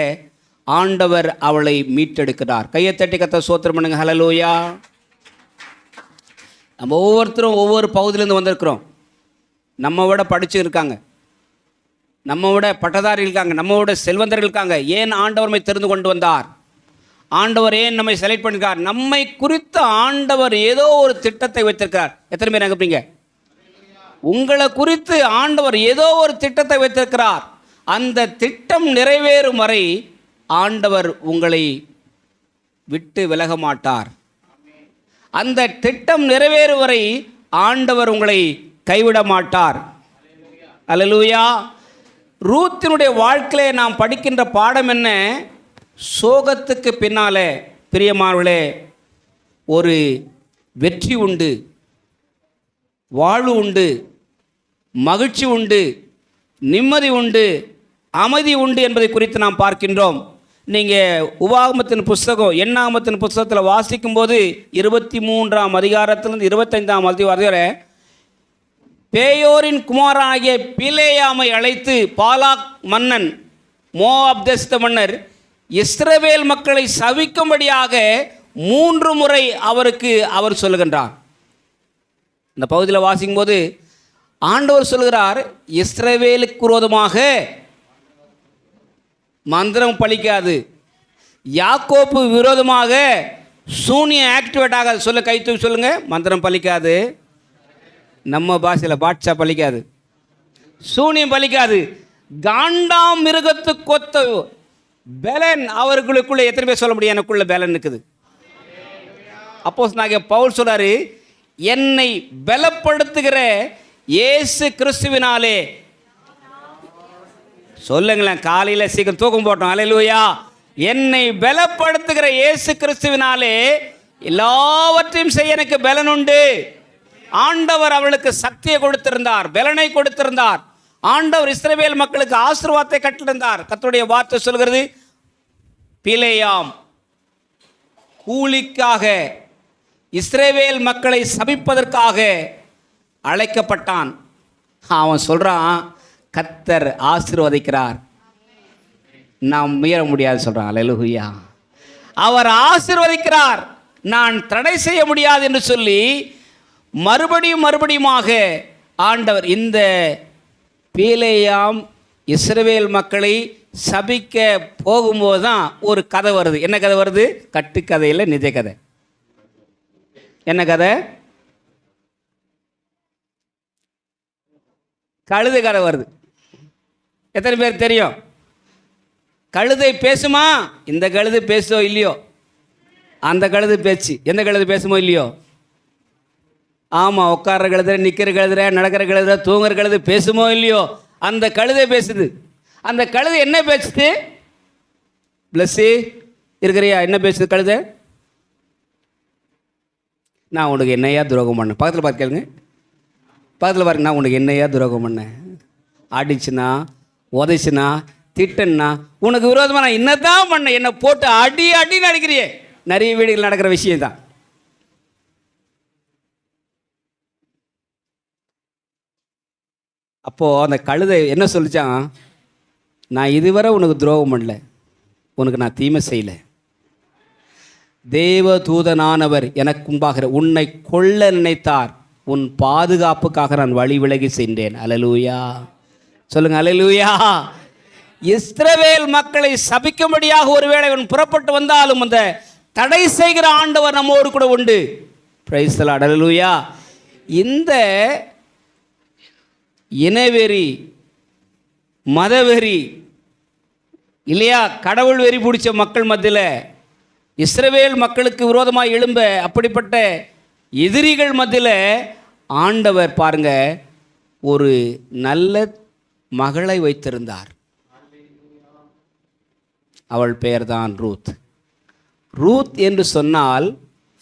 ஆண்டவர் அவளை மீட்டெடுக்கிறார். கையை தட்டி கர்த்தரை ஸ்தோத்திரம் பண்ணுங்க. ஹல்லேலூயா. நம்ம ஒவ்வொருத்தரும் ஒவ்வொரு பகுதியிலேருந்து வந்திருக்கிறோம். நம்ம விட படிச்சு இருக்காங்க, நம்ம விட பட்டதாரி இருக்காங்க, நம்ம விட செல்வந்தர்கள் இருக்காங்க. ஏன் ஆண்டவர் நம்மை தெரிந்து கொண்டு வந்தார்? ஆண்டவர் ஏன் நம்மை செலக்ட் பண்ணிருக்கார்? நம்மை குறித்து ஆண்டவர் ஏதோ ஒரு திட்டத்தை வைத்திருக்கிறார். எத்தனை பேர் அனுப்புறீங்க? உங்களை குறித்து ஆண்டவர் ஏதோ ஒரு திட்டத்தை வைத்திருக்கிறார். அந்த திட்டம் நிறைவேறும் வரை ஆண்டவர் உங்களை விட்டு விலக மாட்டார். அந்த திட்டம் நிறைவேறும் வரை ஆண்டவர் உங்களை கைவிட மாட்டார். அல்லேலூயா. ரூத்தினுடைய வாழ்க்கையிலே நாம் படிக்கின்ற பாடம் என்ன? சோகத்துக்கு பின்னாலே பிரியமானவர்களே ஒரு வெற்றி உண்டு, வாழ்வு உண்டு, மகிழ்ச்சி உண்டு, நிம்மதி உண்டு, அமைதி உண்டு என்பதை குறித்து நாம் பார்க்கின்றோம். நீங்கள் உபாகமத்தின் புஸ்தகம், எண்ணாகமத்தின் புஸ்தகத்தில் வாசிக்கும்போது 23ஆம் அதிகாரத்திலிருந்து 25ஆம் அதிகாரம் வரை பேயோரின் குமாரனாகிய பிலேயாமை அழைத்து பாலாக் மன்னன், மோவாப் தேச மன்னர் இஸ்ரவேல் மக்களை சபிக்கும்படியாக 3 முறை அவர் சொல்லுகின்றார். இந்த பகுதியில் வாசிக்கும்போது ஆண்டவர் சொல்கிறார், இஸ்ரவேலுக்கு விரோதமாக மந்திரம் பலிக்காது, யாக்கோப்பு விரோதமாக சூனியம் ஆக்டிவேட் ஆகாது. சொல்ல கை தூக்கி சொல்லுங்க. மந்திரம் பலிக்காது, நம்ம பாஷையில் பாட்சா பலிக்காது, சூனியம் பலிக்காது. காண்டாம் மிருகத்து கொத்த பலன் அவர்களுக்குள்ள எத்தனை பேர் சொல்ல முடியும்? எனக்குள்ள பலன் இருக்குது. அப்போஸ்தலனாகிய பவுல் சொல்றாரு, என்னை பலப்படுத்துகிற இயேசு கிறிஸ்துவினாலே. சொல்லுங்களேன், காலையில் சீக்கிரம் தூக்கம் போட்டோம். அல்லேலூயா. என்னை பலப்படுத்துகிற இயேசு கிறிஸ்துவினாலே எல்லாவற்றையும் செய்ய எனக்கு பலன் உண்டு. ஆண்டவர் அவளுக்கு சக்தியை கொடுத்திருந்தார், பலனை கொடுத்திருந்தார். ஆண்டவர் இஸ்ரவேல் மக்களுக்கு ஆசீர்வாதத்தை கட்டிருந்தார். கர்த்தருடைய வார்த்தை சொல்கிறது, பிலேயாம் கூலிக்காக இஸ்ரவேல் மக்களை சபிப்பதற்காக அழைக்கப்பட்டான். அவன் சொல்றான், கர்த்தர் ஆசீர்வதிக்கிறார், நாம் மீற முடியாது சொல்றான். அல்லேலூயா. அவர் ஆசீர்வதிக்கிறார், நான் தடை செய்ய முடியாது என்று சொல்லி மறுபடியுமாக ஆண்டவர் இந்த பீலேயாம் இஸ்ரவேல் மக்களை சபிக்க போகும்போது தான் ஒரு கதை வருது. என்ன கதை வருது? கட்டுக்கதையில் நிஜ கதை. என்ன கதை? கழுதை கதை வருது. எத்தனை பேர் தெரியும்? கழுதை பேசுமா? இந்த கழுதை பேசுதோ இல்லையோ, அந்த கழுதை பேச்சு. எந்த கழுதை பேசுமோ இல்லையோ? ஆமாம், உட்கார்ற கழுதை, நிற்கிற கழுதை, நடக்கிற கழுதை, தூங்குற கழுதை பேசுமோ இல்லையோ, அந்த கழுதை பேசுது. அந்த கழுதை என்ன பேசுது? பிளஸ்ஸி இருக்கிறியா? என்ன பேசுது கழுதை? நான் உனக்கு என்னையா துரோகம் பண்ணேன். பக்கத்தில் பார்த்து கேளுங்க, பக்கத்தில் பாருங்க. நான் உனக்கு என்னையா துரோகம் பண்ணேன்? அடிச்சுனா, உதைச்சுனா, திட்டன்னா, உனக்கு விரோதமாக நான் என்னதான் பண்ணேன்? என்னை போட்டு அடி அடின்னு அடிக்கிறியே. நிறைய வீடுகள் நடக்கிற விஷயம் தான். அப்போது அந்த கழுதை என்ன சொல்லிச்சான்? நான் இதுவரை உனக்கு துரோகம் பண்ணல, உனக்கு நான் தீமை செய்யலை. தேவ தூதனானவர் எனக்கு முன்பாக உன்னை கொல்ல நினைத்தார், உன் பாதுகாப்புக்காக நான் வழி விலகி சென்றேன். அல்லேலூயா சொல்லுங்க, அல்லேலூயா. இஸ்ரவேல் மக்களை சபிக்கும்படியாக ஒருவேளை அவன் புறப்பட்டு வந்தாலும் அந்த தடை செய்கிற ஆண்டவர் நம்மோடு கூட உண்டு. பிரைஸ் தி லார்ட், அல்லேலூயா. இந்த இனவெறி, மதவெறி இல்லையா, கடவுள் வெறி பிடிச்ச மக்கள் மத்தியில் இஸ்ரவேல் மக்களுக்கு விரோதமாக எழும்ப அப்படிப்பட்ட எதிரிகள் மத்தியில் ஆண்டவர் பாருங்க ஒரு நல்ல மகளை வைத்திருந்தார். அவள் பெயர்தான் ரூத். ரூத் என்று சொன்னால்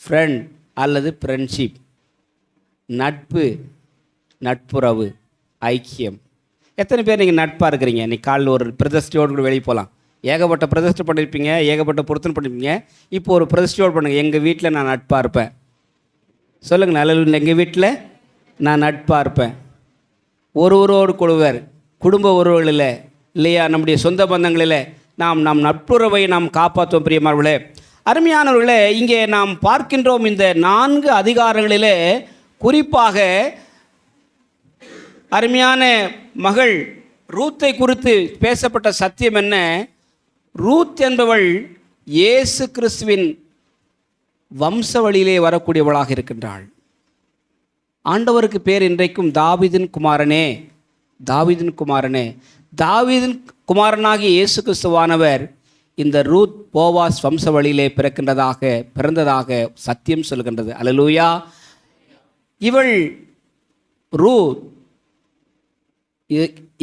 ஃப்ரெண்ட் அல்லது ஃப்ரெண்ட்ஷிப், நட்பு, நட்புறவு, ஐக்கியம். எத்தனை பேர் நீங்கள் நட்பாக இருக்கிறீங்க? இன்னைக்கு காலையில் ஒரு பிரதிஷ்டையோடு கூட வெளியே போகலாம். ஏகப்பட்ட பிரதிஷ்டை பண்ணியிருப்பீங்க, ஏகப்பட்ட பொருத்தனை பண்ணியிருப்பீங்க. இப்போ ஒரு பிரதிஷ்டையோடு பண்ணுங்கள். எங்கள் வீட்டில் நான் நட்பாக இருப்பேன். சொல்லுங்கள், நல்ல எங்கள் வீட்டில் நான் நட்பாக இருப்பேன். ஒருவரோடு கொள்வர், குடும்ப உறவுகளில் இல்லையா, நம்முடைய சொந்த பந்தங்களில் நம் நட்புறவை நாம் காப்பாற்றுவோம். பிரியமானவர்களே, அருமையானவர்களே, இங்கே நாம் பார்க்கின்றோம் இந்த 4 அதிகாரங்களிலே குறிப்பாக அருமையான மகள் ரூத்தை குறித்து பேசப்பட்ட சத்தியம் என்ன? ரூத் என்பவள் இயேசு கிறிஸ்துவின் வம்ச வழியிலே வரக்கூடியவளாக இருக்கின்றாள். ஆண்டவருக்கு பேர் இன்றைக்கும் தாவீதின் குமாரனே, தாவீதின் குமாரனே. தாவீதின் குமாரனாகிய இயேசு கிறிஸ்துவானவர் இந்த ரூத் போவாஸ் வம்ச வழியிலே பிறந்ததாக சத்தியம் சொல்கின்றது. அல்லேலூயா. இவள் ரூத்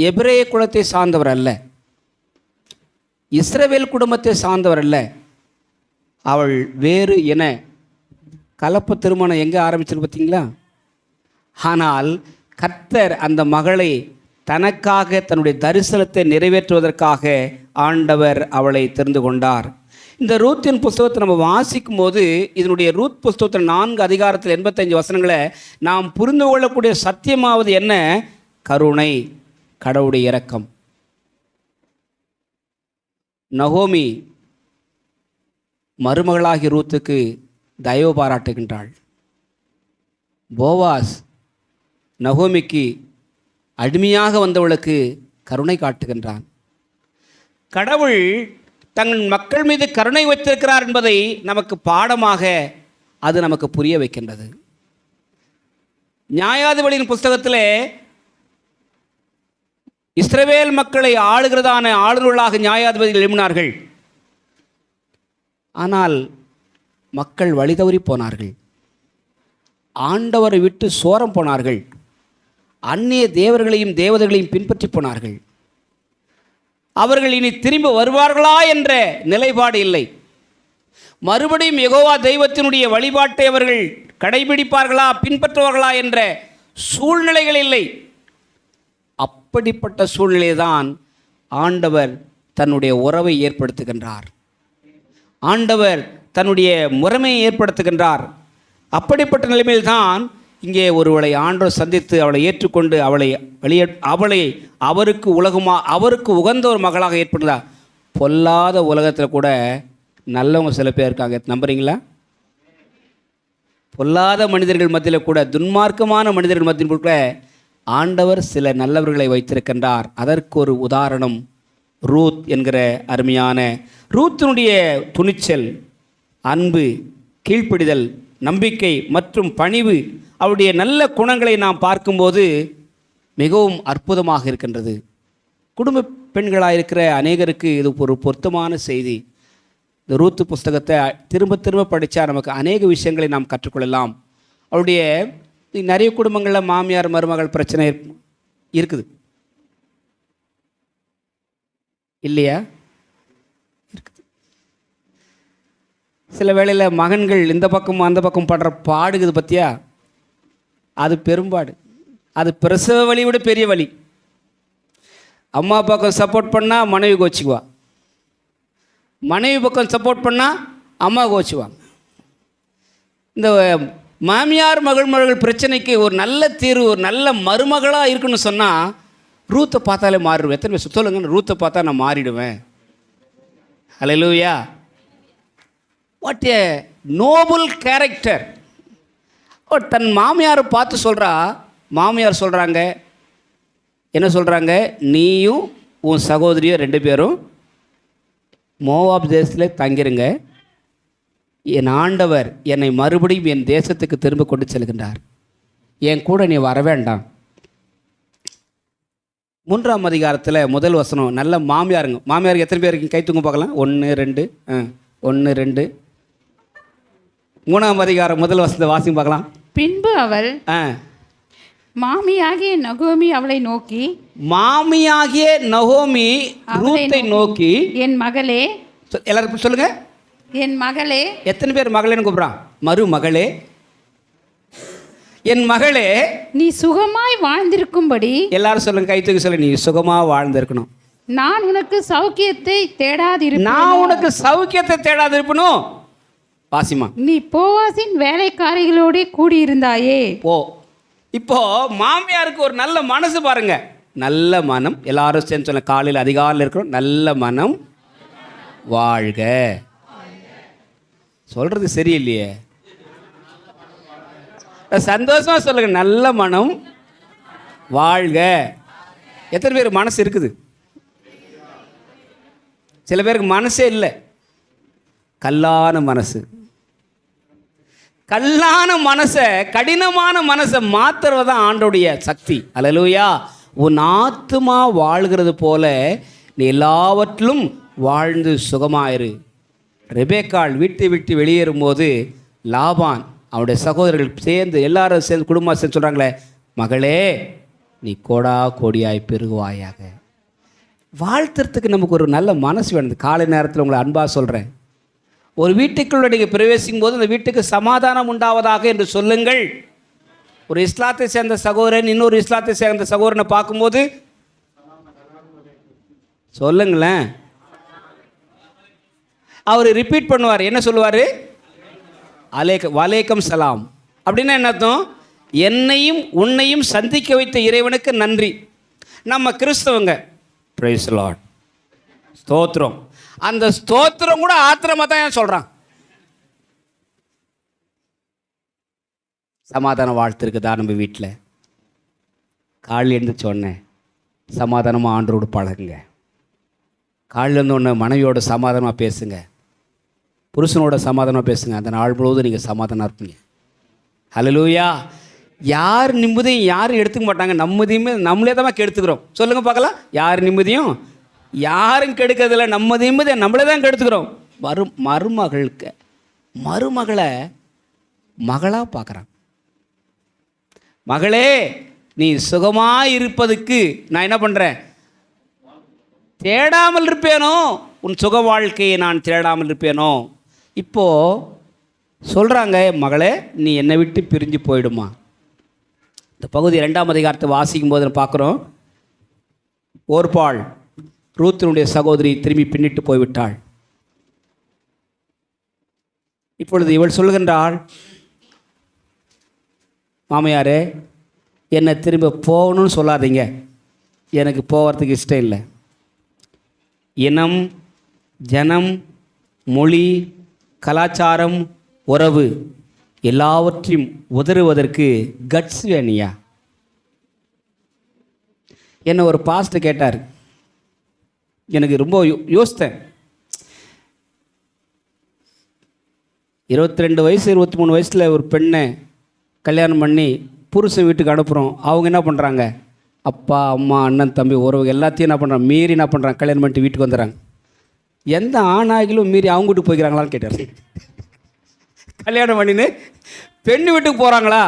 எபிரேய குலத்தை சார்ந்தவர் அல்ல, இஸ்ரவேல் குடும்பத்தை சார்ந்தவர் அல்ல. அவள் வேறு என கலப்பு திருமணம் எங்கே ஆரம்பிச்சிருக்கு பார்த்தீங்களா? ஆனால் கர்த்தர் அந்த மகளை தனக்காக தன்னுடைய தரிசனத்தை நிறைவேற்றுவதற்காக ஆண்டவர் அவளை தெரிந்து கொண்டார். இந்த ரூத்தின் புஸ்தகத்தை நம்ம வாசிக்கும் போது இதனுடைய ரூத் புஸ்தகத்தில் 4 அதிகாரத்தில் 85 வசனங்களை நாம் புரிந்து கொள்ளக்கூடிய சத்தியமாவது என்ன? கருணை, கடவுளுடைய இரக்கம். நகோமி மருமகளாகி ரூத்துக்கு தயவு பாராட்டுகின்றாள். போவாஸ் நகோமிக்கு அடிமையாக வந்தவளுக்கு கருணை காட்டுகின்றான். கடவுள் தங்கள் மக்கள் மீது கருணை வைத்திருக்கிறார் என்பதை நமக்கு பாடமாக அது நமக்கு புரிய வைக்கின்றது. நியாயாதிபதியின் புஸ்தகத்திலே இஸ்ரவேல் மக்களை ஆளுகிறதான ஆளுநர்களாக நியாயாதிபதிகள் எழுப்பினார்கள். ஆனால் மக்கள் வழி தவறி போனார்கள், ஆண்டவரை விட்டு சோரம் போனார்கள், அந்நிய தேவர்களையும் தேவதைகளையும் பின்பற்றி போனார்கள். அவர்கள் இனி திரும்பி வருவார்களா என்ற நிலைப்பாடு இல்லை. மறுபடியும் யெகோவா தெய்வத்தினுடைய வழிபாட்டை அவர்கள் கடைபிடிப்பார்களா, பின்பற்றுவார்களா என்ற சூழ்நிலைகள் இல்லை. அப்படிப்பட்ட சூழ்நிலைதான் ஆண்டவர் தன்னுடைய உறவை ஏற்படுத்துகின்றார், ஆண்டவர் தன்னுடைய முறைமையை ஏற்படுத்துகின்றார். அப்படிப்பட்ட நிலைமையில்தான் இங்கே ஒருவளை ஆண்டவர் சந்தித்து அவளை ஏற்றுக்கொண்டு அவளை அவருக்கு உகந்த ஒரு மகளாக ஏற்படுத்தார். பொல்லாத உலகத்தில் கூட நல்லவங்க சில பேர் இருக்காங்க, நம்புறீங்களா? பொல்லாத மனிதர்கள் மத்தியில் கூட, துன்மார்க்கமான மனிதர்கள் மத்தியில் கூட ஆண்டவர் சில நல்லவர்களை வைத்திருக்கின்றார். அதற்கு ஒரு உதாரணம் ரூத் என்கிற அருமையான ரூத்தினுடைய துணிச்சல், அன்பு, கீழ்ப்படிதல், நம்பிக்கை மற்றும் பணிவு, அவருடைய நல்ல குணங்களை நாம் பார்க்கும்போது மிகவும் அற்புதமாக இருக்கின்றது. குடும்ப பெண்களாக இருக்கிற அநேகருக்கு இது ஒரு பொருத்தமான செய்தி. இந்த ரூத்து புஸ்தகத்தை திரும்ப திரும்ப படித்தா நமக்கு அநேக விஷயங்களை நாம் கற்றுக்கொள்ளலாம். அவருடைய நிறைய குடும்பங்களில் மாமியார் மருமகள் பிரச்சனை இருக்குது இல்லையா? இருக்குது. சில வேளையில் மகன்கள் இந்த பக்கம் அந்த பக்கம் படுற பாடுக்குது பற்றியா, அது பெரும்பாடு. அது பிரசவ வலி விட பெரிய வலி. அம்மா பக்கம் சப்போர்ட் பண்ணால் மனைவி கோச்சிக்குவா, மனைவி பக்கம் சப்போர்ட் பண்ணால் அம்மா கோச்சுவாங்க. இந்த மாமியார் மகள் பிரச்சனைக்கு ஒரு நல்ல தீர்வு, ஒரு நல்ல மருமகளாக இருக்குன்னு சொன்னால் ரூத்தை பார்த்தாலே மாறிடுவேன். எத்தனை பேர் சொல்லுங்க, ரூத்தை பார்த்தா நான் மாறிடுவேன். Hallelujah. What a noble character. தன் மாமியாரை பார்த்து சொல்கிறா. மாமியார் சொல்கிறாங்க, என்ன சொல்கிறாங்க, நீயும் உன் சகோதரியும் 2 பேரும் மோவாப் தேசத்தில் தங்கிருங்க, என் ஆண்டவர் என்னை மறுபடியும் என் தேசத்துக்கு திரும்ப கொண்டு செல்கின்றார், என் கூட நீ வர வேண்டாம். 3ஆம் அதிகாரத்தில் முதல் வசனம். நல்ல மாமியாருங்க. மாமியாருக்கு எத்தனை பேர் இருக்கீங்க? கை தூங்க பார்க்கலாம். 1 2 1 2. 3ஆம் அதிகாரம் முதல் வசனத்தை வாசிங்க பார்க்கலாம். பின்பு அவள் மாமியாகிய நகோமி அவளை நோக்கி, மாமியாகிய நகோமி ரூத்தை நோக்கி, என் மகளே, எல்லாருக்கும் சொல்லுங்க, என் மகளே. எத்தனை பேர் மகளேன்னு கூப்பிட்றான்? மருமகளே, என் மகளே, நீ சுகமாய் வாழ்ந்திருக்கும்படி. எல்லாரும் சொல்லுங்க, கை தூக்கி சொல்லுங்க, நீ சுகமா வாழ்ந்திருக்கணும். நான் உனக்கு சௌக்கியத்தை தேடாதிருப்பேன். நான் உனக்கு சௌக்கியத்தை தேடாதிருப்பணும். வாசிமா. நீ போவாசின் வேலைக்காரிகளோட கூடியிருந்தாயே. போ. இப்போ மாமியாருக்கு ஒரு நல்ல மனசு பாருங்க, நல்ல மனம். எல்லாரும் சேர்ந்து சொல்ல, காலையில் அதிகாலையில் இருக்கிறோம், நல்ல மனம் வாழ்க. சொல்றது சரியில்லையே, சந்தோஷமா சொல்லுங்க, நல்ல மனம் வாழ்க. எத்தனை பேருக்கு மனசு இருக்குது? சில பேருக்கு மனசே இல்லை, கல்லான மனசு. கல்லான மனசை, கடினமான மனசை மாத்துறது தான் ஆண்டோடைய சக்தி. அல்லேலூயா. உன் ஆத்துமா வாழ்கிறது போல நீ எல்லாவற்றிலும் வாழ்ந்து சுகமாயிரு. ரெபேக்காள் வீட்டை விட்டு வெளியேறும்போது லாபான் அவனுடைய சகோதரர்கள் சேர்ந்து, எல்லாரும் சேர்ந்து, குடும்பம் சேர்ந்து சொல்கிறாங்களே, மகளே நீ கோடா கோடியாய் பெருகுவாயாக. வாழ்த்துறதுக்கு நமக்கு ஒரு நல்ல மனசு வேணும். காலை நேரத்தில் உங்களை அன்பாக சொல்கிறேன், ஒரு வீட்டுக்குள்ள நீங்கள் பிரவேசிக்கும் போது அந்த வீட்டுக்கு சமாதானம் உண்டாவதாக என்று சொல்லுங்கள். ஒரு இஸ்லாத்தை சேர்ந்த சகோதரன் இன்னொரு இஸ்லாத்தை சேர்ந்த சகோதரனை பார்க்கும்போது சொல்லுங்களேன். அவர் ரிப்பீட் பண்ணுவார். என்ன சொல்லுவார்? வலைக்கம் சலாம். அப்படின்னா என்ன அர்த்தம்? என்னையும் உன்னையும் சந்திக்க வைத்த இறைவனுக்கு நன்றி. நம்ம கிறிஸ்தவங்க பிரைஸ் லார்ட், ஸ்தோத்திரம். அந்த ஸ்தோத்திரம் கூட ஆத்திரமா தான் ஏன் சொல்கிறான்? சமாதான வாழ்த்து இருக்குதா நம்ம வீட்டில்? காலையில் எழுந்துச்சு உடனே சமாதானமாக ஆண்டரோடு பழகுங்க. காலையில் இருந்து ஒன்று மனைவியோட சமாதானமாக பேசுங்க, புருஷனோட சமாதானமாக பேசுங்க. அந்த நாள் முழுவதும் நீங்கள் சமாதானம் இருப்பீங்க. ஹல்லேலூயா. யார் நிம்மதியும் யாரும் எடுத்துக்க மாட்டாங்க, நம்மதியுமே நம்மளே தான் கெடுத்துக்கிறோம். சொல்லுங்கள் பார்க்கலாம். யார் நிம்மதியும் யாரும் கெடுக்கிறதில்ல, நம்ம நிம்மதியை நம்மளே தான் கெடுத்துக்கிறோம். மருமகளுக்கு மருமகளை மகளாக பார்க்குறான். மகளே நீ சுகமாக இருப்பதுக்கு நான் என்ன பண்ணுறேன்? தேடாமல் இருப்பேனோ? உன் சுக வாழ்க்கையை நான் தேடாமல் இருப்பேனோ? இப்போது சொல்கிறாங்க, மகளே நீ என்னை விட்டு பிரிஞ்சு போயிடுமா. இந்த பகுதி 2ஆம் அதிகாரத்தை வாசிக்கும் போது பார்க்குறோம், ஓர்பாள் ரூத்தினுடைய சகோதரி திரும்பி பின்னிட்டு போய்விட்டாள். இப்பொழுது இவள் சொல்கின்றாள், மாமியாரே என்னை திரும்ப போகணும்னு சொல்லாதீங்க, எனக்கு போகிறதுக்கு இஷ்டம் இல்லை. இனம், ஜனம், மொழி, கலாச்சாரம், உறவு எல்லாவற்றையும் உதறுவதற்கு கட்ஸ் வேணியா. என்னை ஒரு பாஸ்டர் கேட்டார், எனக்கு ரொம்ப யோசித்தேன். 22 வயசு 23 வயசில் ஒரு பெண்ணை கல்யாணம் பண்ணி புருஷன் வீட்டுக்கு அனுப்புகிறோம். அவங்க என்ன பண்ணுறாங்க? அப்பா அம்மா அண்ணன் தம்பி உறவு எல்லாத்தையும் என்ன பண்ணுறான், மீறி என்ன பண்ணுறான், கல்யாணம் பண்ணிட்டு வீட்டுக்கு வந்துடுறாங்க. எந்த ஆணாகிலும் மீறி அவங்க வீட்டுக்கு போய்க்கிறாங்களான்னு கேட்டார். கல்யாணம் பண்ணின்னு பெண்ணு வீட்டுக்கு போகிறாங்களா?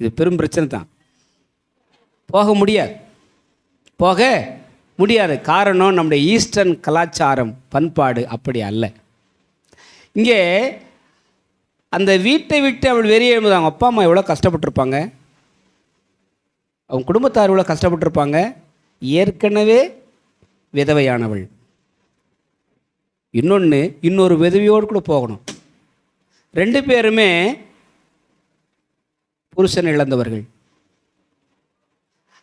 இது பெரும் பிரச்சனை தான். போக முடியாது. காரணம், நம்முடைய ஈஸ்டர்ன் கலாச்சாரம் பண்பாடு அப்படி அல்ல. இங்கே அந்த வீட்டை விட்டு அவள் வெளியே எழும்போது அவங்க அப்பா அம்மா எவ்வளோ கஷ்டப்பட்டிருப்பாங்க, அவங்க குடும்பத்தார் எவ்வளோ கஷ்டப்பட்டிருப்பாங்க. ஏற்கனவே விதவையானவள், இன்னொரு விதவையோடு கூட போகணும். 2 பேருமே புருஷன் இழந்தவர்கள்.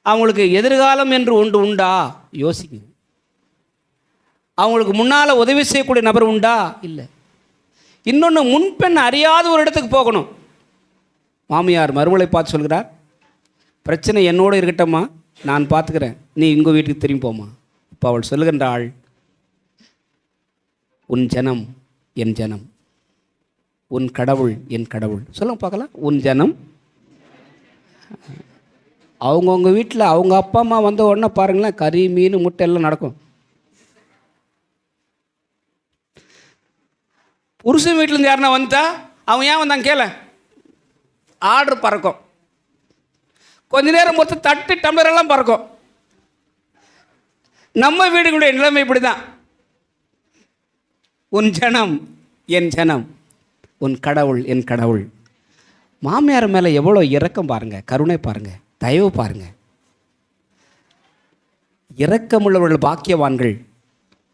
அவங்களுக்கு எதிர்காலம் என்று ஒன்று உண்டா? யோசிங்க. அவங்களுக்கு முன்னால் உதவி செய்யக்கூடிய நபர் உண்டா? இல்லை. இன்னொன்று, முன்பெண் அறியாத ஒரு இடத்துக்கு போகணும். மாமியார் மருமகளை பார்த்து சொல்கிறார், பிரச்சனை என்னோடு இருக்கட்டம்மா, நான் பார்த்துக்கிறேன், நீ உங்கள் வீட்டுக்கு திரும்பி போமா. இப்போ அவள் சொல்லுகின்றாள், உன் ஜனம் என் ஜனம், உன் கடவுள் என் கடவுள். சொல்லுங்க பார்க்கலாம். உன் ஜனம். அவங்கவுங்க வீட்டில் அவங்க அப்பா அம்மா வந்த உடனே பாருங்களேன், கறி மீன் முட்டை எல்லாம் நடக்கும். புருஷன் வீட்டிலேருந்து யாருன்னா வந்துட்டா அவன் ஏன் வந்தாங்க கேள, ஆர்டர் பறக்கும். கொஞ்ச நேரம் மொத்தம் தட்டு டம்ளரெல்லாம் பறக்கும். நம்ம வீடுகளுடைய நிலைமை இப்படி தான். உன் ஜனம் என் ஜனம், உன் கடவுள் என் கடவுள். மாமியார் மேலே எவ்வளோ இரக்கம் பாருங்கள், கருணை பாருங்கள், தயவு பாருங்கள். இரக்கமுள்ளவர்கள் பாக்கியவான்கள்,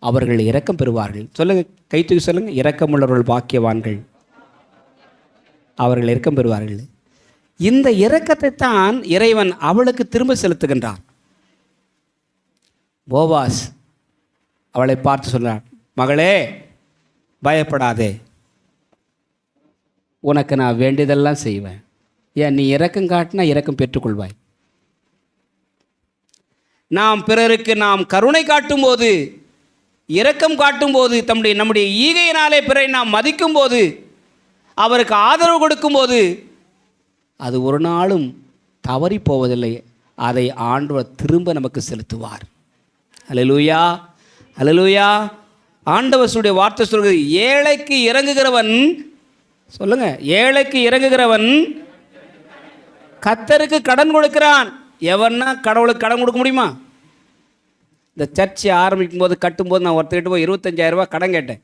அவர்கள் இரக்கம் பெறுவார்கள். சொல்லுங்கள், கை தூக்கி சொல்லுங்கள். இரக்கமுள்ளவர்கள் பாக்கியவான்கள், அவர்கள் இரக்கம் பெறுவார்கள். இந்த இரக்கத்தை தான் இறைவன் அவளுக்கு திரும்ப செலுத்துகின்றார். போவாஸ் அவளை பார்த்து சொன்னார், மகளே பயப்படாதே, உனக்கு நான் வேண்டியதெல்லாம் செய்வேன். ஏன், நீ இரக்கம் காட்டினா இரக்கம் பெற்றுக்கொள்வாய். நாம் பிறருக்கு நாம் கருணை காட்டும்போது, இரக்கம் காட்டும்போது, நம்முடைய ஈகையினாலே பிறரை நாம் மதிக்கும்போது, அவருக்கு ஆதரவு கொடுக்கும்போது, அது ஒரு நாளும் தவறி போவதில்லை. அதை ஆண்டவர் திரும்ப நமக்கு செலுத்துவார். அல்லேலூயா, அல்லேலூயா. ஆண்டவருடைய வார்த்தை சொல்கிறது, ஏழைக்கு இறங்குகிறவன், சொல்லுங்க, ஏழைக்கு இறங்குகிறவன் கர்த்தருக்கு கடன் கொடுக்கிறான். எவன்னா கடவுளுக்கு கடன் கொடுக்க முடியுமா? இந்த சர்ச்சை ஆரம்பிக்கும் போது, கட்டும்போது, நான் ஒருத்தர்கிட்ட போய் 25,000 ரூபாய் கடன் கேட்டேன்.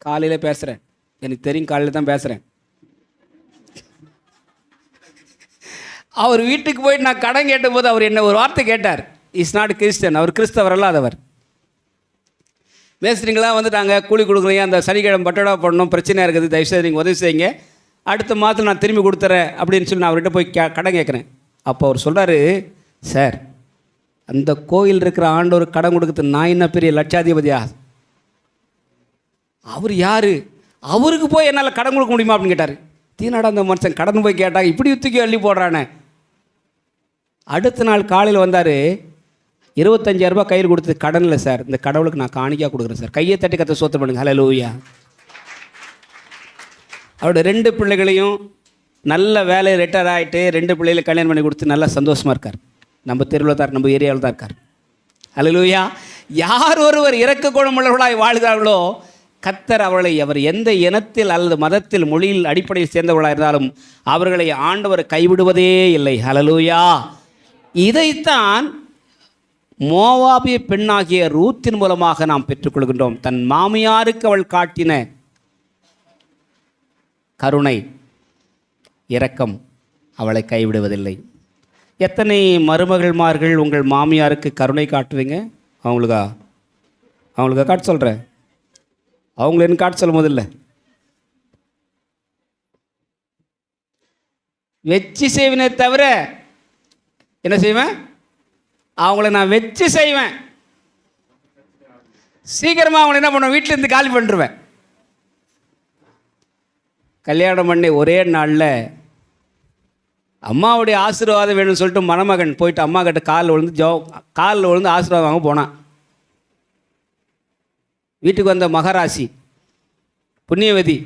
காலையில் பேசுகிறேன், எனக்கு தெரியும், காலையில் தான் பேசுகிறேன். அவர் வீட்டுக்கு போயிட்டு நான் கடன் கேட்டபோது அவர் என்ன ஒரு வார்த்தை கேட்டார். இஸ் நாட் கிறிஸ்டியன், அவர் கிறிஸ்தவர் அல்லாதவர். மேஸ்திரிங்களாம் வந்துட்டாங்க, கூலி கொடுக்குறீங்க, அந்த சனிக்கிழமை பட்டோடா பண்ணணும், பிரச்சனையாக இருக்குது, தயவுசெய்து நீங்கள் உதவி செய்யுங்க, அடுத்த மாதத்தில் நான் திரும்பி கொடுத்துறேன் அப்படின்னு சொல்லி நான் அவர்கிட்ட போய் கடன் கேட்குறேன். அப்போ அவர் சொல்கிறாரு, சார், அந்த கோயில் இருக்கிற ஆண்டவர் கடன் கொடுக்குறது நான் என்ன பெரிய லட்சாதிபதியா? அவர் யார்? அவருக்கு போய் என்னால் கடன் கொடுக்க முடியுமா அப்படின்னு கேட்டார். தீனாடா அந்த மனுஷன் கடன் போய் கேட்டாங்க, இப்படி தூக்கி அள்ளி போடுறானே. அடுத்த நாள் காலையில் வந்தார், 25,000 ரூபாய் கையில் கொடுத்து, கடன் இல்லை சார், இந்த கடவுளுக்கு நான் காணிக்கையாக கொடுக்குறேன் சார். கையை தட்டி கத்த சோத்திரம் பண்ணுங்க. ஹல்லேலூயா. அவருடைய 2 பிள்ளைகளையும் நல்ல வேலை ரிட்டையர் ஆகிட்டு 2 பிள்ளைகளை கல்யாணம் பண்ணி கொடுத்து நல்லா சந்தோஷமாக இருக்கார். நம்ம தெருவில் தான், நம்ம ஏரியாவில் தான் இருக்கார். ஹல்லேலூயா. யார் ஒருவர் இரக்க குணமுள்ளவர்களாய் வாழ்கிறார்களோ, கர்த்தர் அவர்களை, அவர் எந்த இனத்தில் அல்லது மதத்தில் மொழியில் அடிப்படையில் சேர்ந்தவர்களாக இருந்தாலும் அவர்களை ஆண்டவர் கைவிடுவதே இல்லை. ஹல்லேலூயா. இதைத்தான் மோவாபிய பெண்ணாகிய ரூத்தின் மூலமாக நாம் பெற்றுக்கொள்கின்றோம். தன் மாமியாருக்கு அவள் காட்டின கருணை, இரக்கம் அவளை கைவிடுவதில்லை. எத்தனை மருமகள்மார்கள் உங்கள் மாமியாருக்கு கருணை காட்டுவீங்க? அவங்களுக்கா காட்டு சொல்கிறேன், அவங்கள என்ன காட்டு சொல்லும் போதில்லை, வச்சு செய்வனே தவிர என்ன செய்வேன்? அவங்கள நான் வச்சு செய்வேன். சீக்கிரமாக அவங்கள என்ன பண்ணுவேன்? வீட்டிலேருந்து காலி பண்ணிடுவேன். கல்யாணம் பண்ணி ஒரே நாளில் அம்மாவுடைய ஆசீர்வாதம் வேணும்னு சொல்லிட்டு மணமகன் போயிட்டு அம்மா கிட்ட காலில் விழுந்து ஆசீர்வாதம் வாங்க போனான். வீட்டுக்கு வந்த மகராசி புண்ணியவதி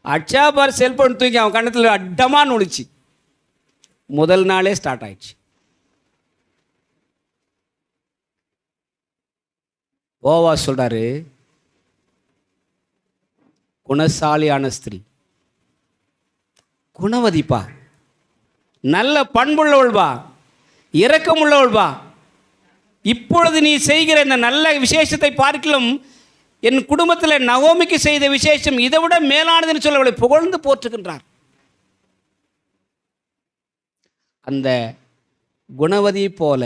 அச்சா பார் செல்போன் தூக்கி அவன் கண்ணத்தில் அட்டமான்னு ஒழிச்சு முதல் நாளே ஸ்டார்ட் ஆயிடுச்சு. போவாஸ் சொல்றாரு, குணசாலியான ஸ்திரீ, குணவதிப்பா, நல்ல பண்புள்ளவள்பா, இரக்கமுள்ளவள்பா, இப்பொழுது நீ செய்கிற இந்த நல்ல விசேஷத்தை பார்க்கலும் என் குடும்பத்தில் நகோமிக்கு செய்த விசேஷம் இதை விட மேலானதுன்னு சொல்ல அவளை புகழ்ந்து போற்றுகின்றார். அந்த குணவதி போல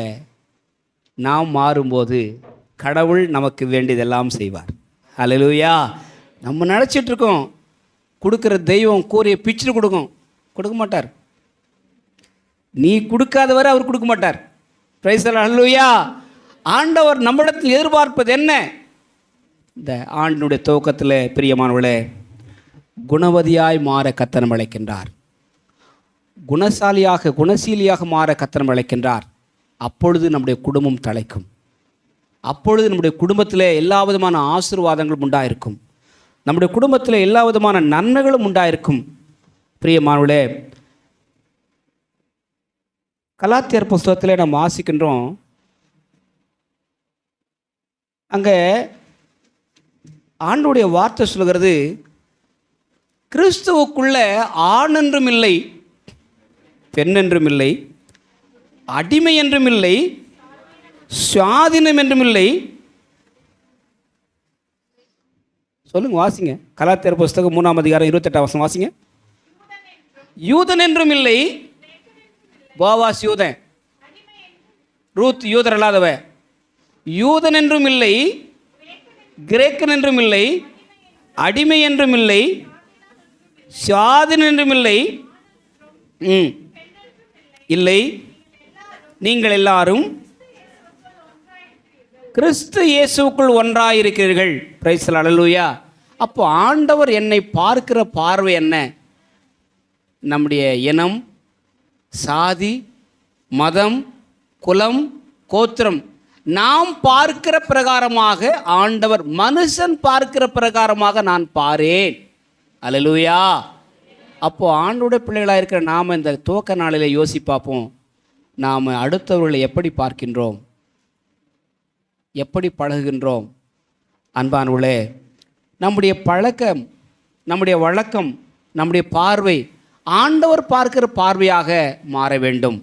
நாம் மாறும்போது கடவுள் நமக்கு வேண்டியதெல்லாம் செய்வார். ஹல்லேலூயா. நம்ம நினச்சிட்டு இருக்கோம் கொடுக்குற தெய்வம் கூறிய பிச்சு கொடுக்க மாட்டார். நீ கொடுக்காதவரை அவர் கொடுக்க மாட்டார். Praise the Lord. ஹல்லேலூயா. ஆண்டவர் நம்மிடத்தில் எதிர்பார்ப்பது என்ன? இந்த ஆண்டினுடைய துவக்கத்தில் பிரியமானவர்களே, குணவதியாய் மாற கர்த்தர் அழைக்கின்றார். குணசாலியாக குணசீலியாக மாற கர்த்தர் அழைக்கின்றார். அப்பொழுது நம்முடைய குடும்பம் தழைக்கும். அப்பொழுது நம்முடைய குடும்பத்தில் எல்லா விதமான ஆசீர்வாதங்களும் உண்டாயிருக்கும். நம்முடைய குடும்பத்தில் எல்லா விதமான நன்மைகளும் உண்டாயிருக்கும். பிரியமானவர்களே, கலாத்தியர் புஸ்தகத்தில் நாம் வாசிக்கின்றோம். அங்கே ஆண்டவருடைய வார்த்தை சொல்கிறது, கிறிஸ்துவுக்குள்ள ஆண் என்றும் இல்லை, பெண் என்றும் இல்லை, அடிமை என்றும் இல்லை, சுவாதீனம் என்றும் இல்லை. சொல்லுங்க, வாசிங்க. கலாத்தியர் புஸ்தகம் 3ஆம் அதிகாரம் 28ஆம் வாசிங்க. யூதன் என்றும் இல்லை, போவாஸ் யூதன், ரூத் யூதர் அல்லாதவ. யூதன் என்றும் இல்லை, கிரேக்கன் என்றும் இல்லை, அடிமை என்றும் இல்லை, சுவாதீனம் என்றும் இல்லை, இல்லை, நீங்கள் எல்லாரும் கிறிஸ்து இயேசுவுக்குள் ஒன்றாயிருக்கிறீர்கள். Price the Lord. ஹல்லேலூயா. அப்போ ஆண்டவர் என்னை பார்க்கிற பார்வை என்ன? நம்முடைய இனம், சாதி, மதம், குலம், கோத்திரம் நாம் பார்க்கிற பிரகாரமாக ஆண்டவர் மனுஷன் பார்க்கிற பிரகாரமாக நான் பாரேன். ஹல்லேலூயா. அப்போது ஆண்டோட பிள்ளைகளாக இருக்கிற நாம் இந்த துவக்க நாளில் யோசிப்பாப்போம், நாம் அடுத்தவர்களை எப்படி பார்க்கின்றோம், எப்படி பழகுகின்றோம்? அன்பானவர்களே, நம்முடைய பழக்கம், நம்முடைய வழக்கம், நம்முடைய பார்வை ஆண்டவர் பார்க்கிற பார்வையாக மாற வேண்டும்.